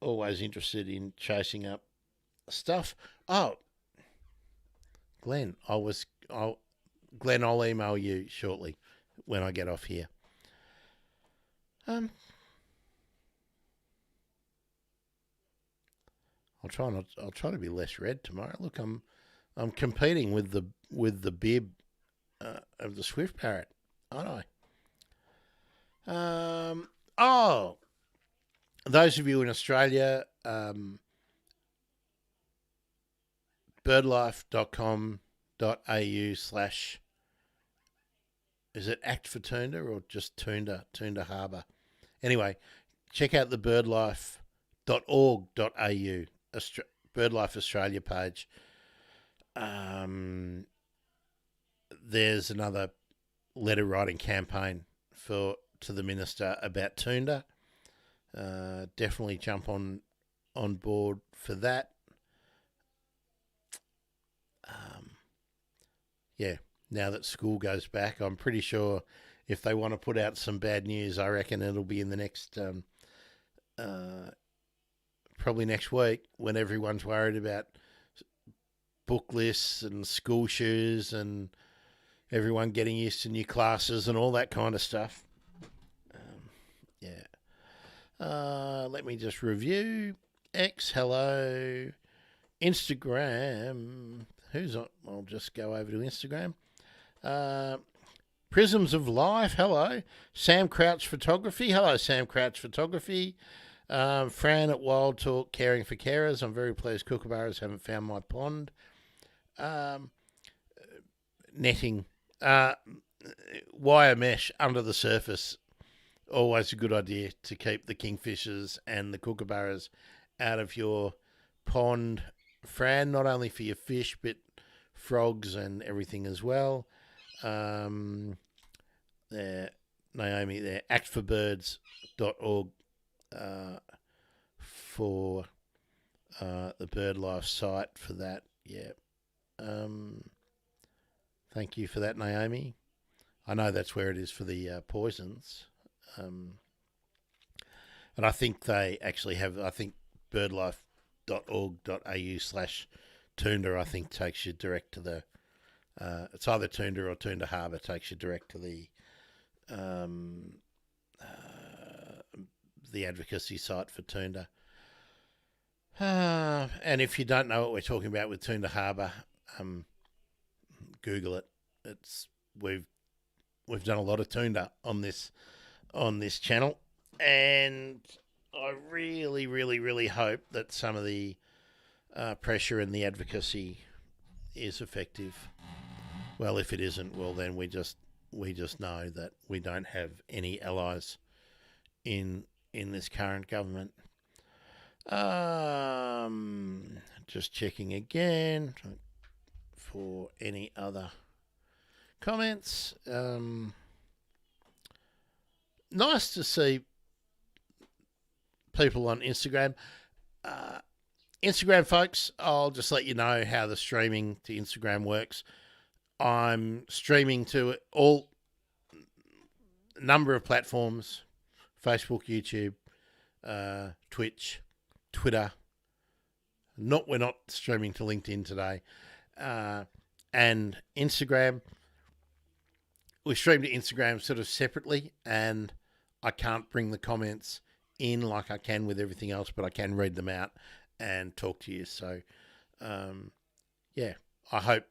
always interested in chasing up stuff. Oh, Glenn, I'll email you shortly when I get off here. I'll try to be less red tomorrow. Look, I'm competing with the bib of the Swift Parrot, aren't I? Oh, those of you in Australia, birdlife.com.au/ is it Act for Toondah or just Toondah Harbour? Anyway, check out the birdlife.org.au BirdLife Australia page. There's another letter writing campaign to the minister about Toondah. Definitely jump on board for that. Yeah, now that school goes back, I'm pretty sure if they want to put out some bad news, I reckon it'll be in the next, probably next week, when everyone's worried about book lists and school shoes and everyone getting used to new classes and all that kind of stuff. Let me just review. X, hello. Instagram. Who's on? I'll just go over to Instagram. Prisms of Life, hello. Sam Crouch Photography, hello Sam Crouch Photography. Fran at Wild Talk, Caring for Carers. I'm very pleased kookaburras haven't found my pond. Netting. Wire mesh under the surface. Always a good idea to keep the kingfishers and the kookaburras out of your pond, Fran, not only for your fish, but frogs and everything as well. Naomi there, actforbirds.org for the BirdLife site for that. Yeah. Thank you for that, Naomi. I know that's where it is for the poisons. And I think they actually have, I think birdlife.org.au/Toondah, I think takes you direct to the, it's either Toondah or Toondah Harbour, takes you direct to the advocacy site for Toondah. And if you don't know what we're talking about with Toondah Harbour, Google it. We've done a lot of Toondah on this channel, and I really, really, really hope that some of the pressure and the advocacy is effective. Well, if it isn't, well then we just know that we don't have any allies in this current government. Just checking again for any other comments. Nice to see people on Instagram. Instagram folks, I'll just let you know how the streaming to Instagram works. I'm streaming to all number of platforms: Facebook, YouTube, Twitch, Twitter. We're not streaming to LinkedIn today, and Instagram. We stream to Instagram sort of separately, and I can't bring the comments in like I can with everything else, but I can read them out and talk to you. So, yeah, I hope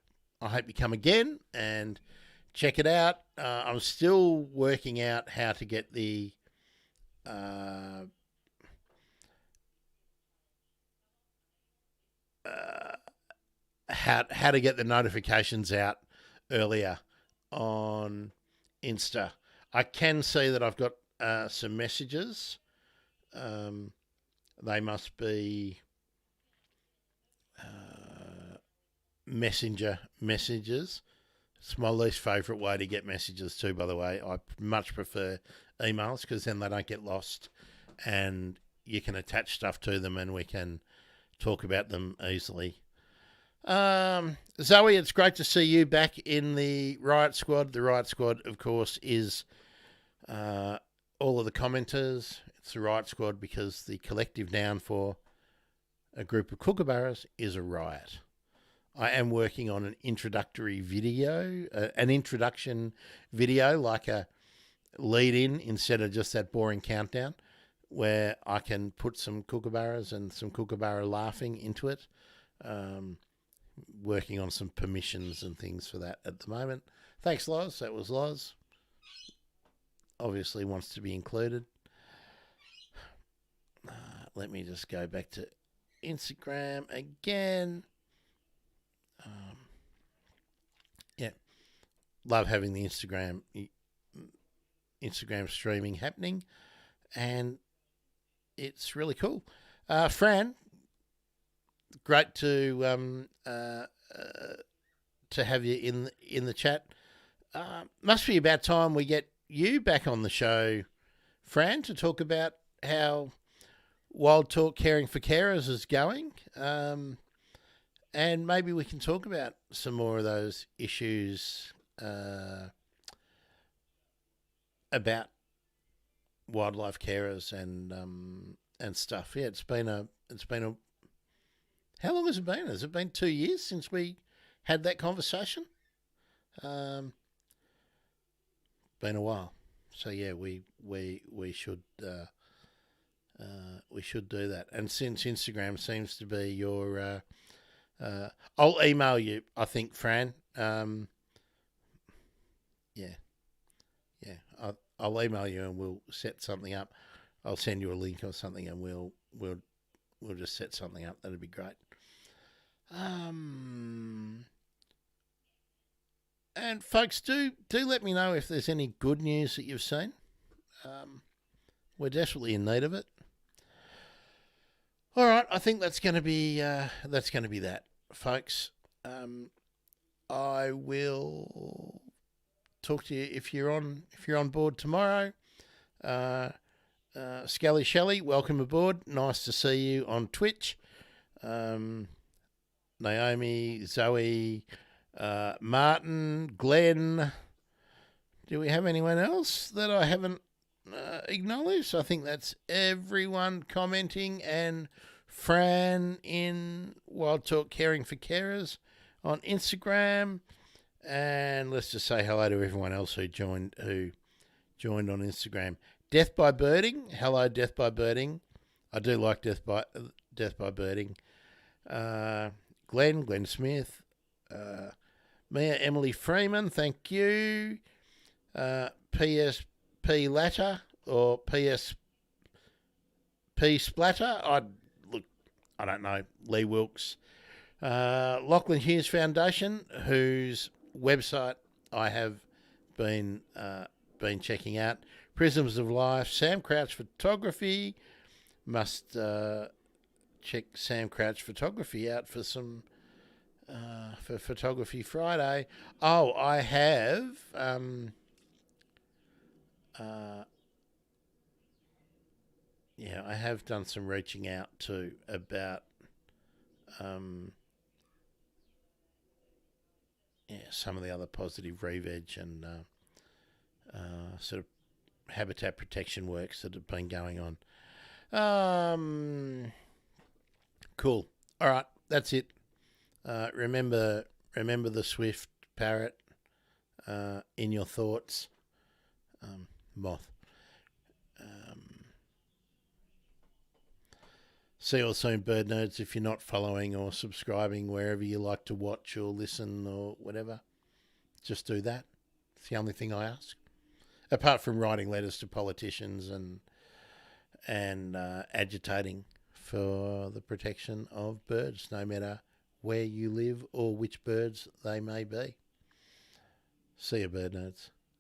you come again and check it out. I'm still working out how to get the how to get the notifications out earlier on Insta. I can see that I've got some messages. They must be messenger messages. It's my least favourite way to get messages too, by the way. I much prefer emails because then they don't get lost and you can attach stuff to them and we can talk about them easily. Zoe, it's great to see you back in the Riot Squad. The Riot Squad, of course, is all of the commenters. It's the Riot Squad because the collective noun for a group of kookaburras is a riot. I am working on an introductory video, an introduction video, like a lead-in instead of just that boring countdown, where I can put some kookaburras and some kookaburra laughing into it. Working on some permissions and things for that at the moment. Thanks, Loz. That was Loz. Obviously wants to be included. Let me just go back to Instagram again. Yeah, love having the Instagram streaming happening, and it's really cool. Fran, great to have you in the chat. Must be about time we get you back on the show, Fran, to talk about how Wild Talk Caring for Carers is going. And maybe we can talk about some more of those issues about wildlife carers and stuff. Yeah, it's been a. How long has it been? Has it been 2 years since we had that conversation? Been a while. So yeah, we should do that. And since Instagram seems to be your I'll email you, I think, Fran. I'll email you and we'll set something up. I'll send you a link or something, and we'll just set something up. That'd be great. And folks, do let me know if there's any good news that you've seen. We're desperately in need of it. All right, I think that's going to be that, folks. I will talk to you if you're on board tomorrow. Skelly Shelley, welcome aboard. Nice to see you on Twitch. Naomi, Zoe, Martin, Glenn. Do we have anyone else that I haven't acknowledged? I think that's everyone commenting, and Fran in Wild Talk Caring for Carers on Instagram. And let's just say hello to everyone else who joined on Instagram. Death by Birding. Hello, Death by Birding. I do like Death by Birding. Glenn Smith. Mia Emily Freeman, thank you. PSP Latter or PSP Splatter. I don't know. Lee Wilkes. Lachlan Hughes Foundation, whose website I have been checking out. Prisms of Life. Sam Crouch Photography. Must check Sam Crouch Photography out for some for Photography Friday. Oh, I have I have done some reaching out too about some of the other positive re-veg and sort of habitat protection works that have been going on. Cool. All right, that's it. Remember the swift parrot in your thoughts. Moth. See you all soon, bird nerds. If you're not following or subscribing wherever you like to watch or listen or whatever, just do that. It's the only thing I ask. Apart from writing letters to politicians and agitating for the protection of birds, no matter where you live or which birds they may be. See you, bird nerds.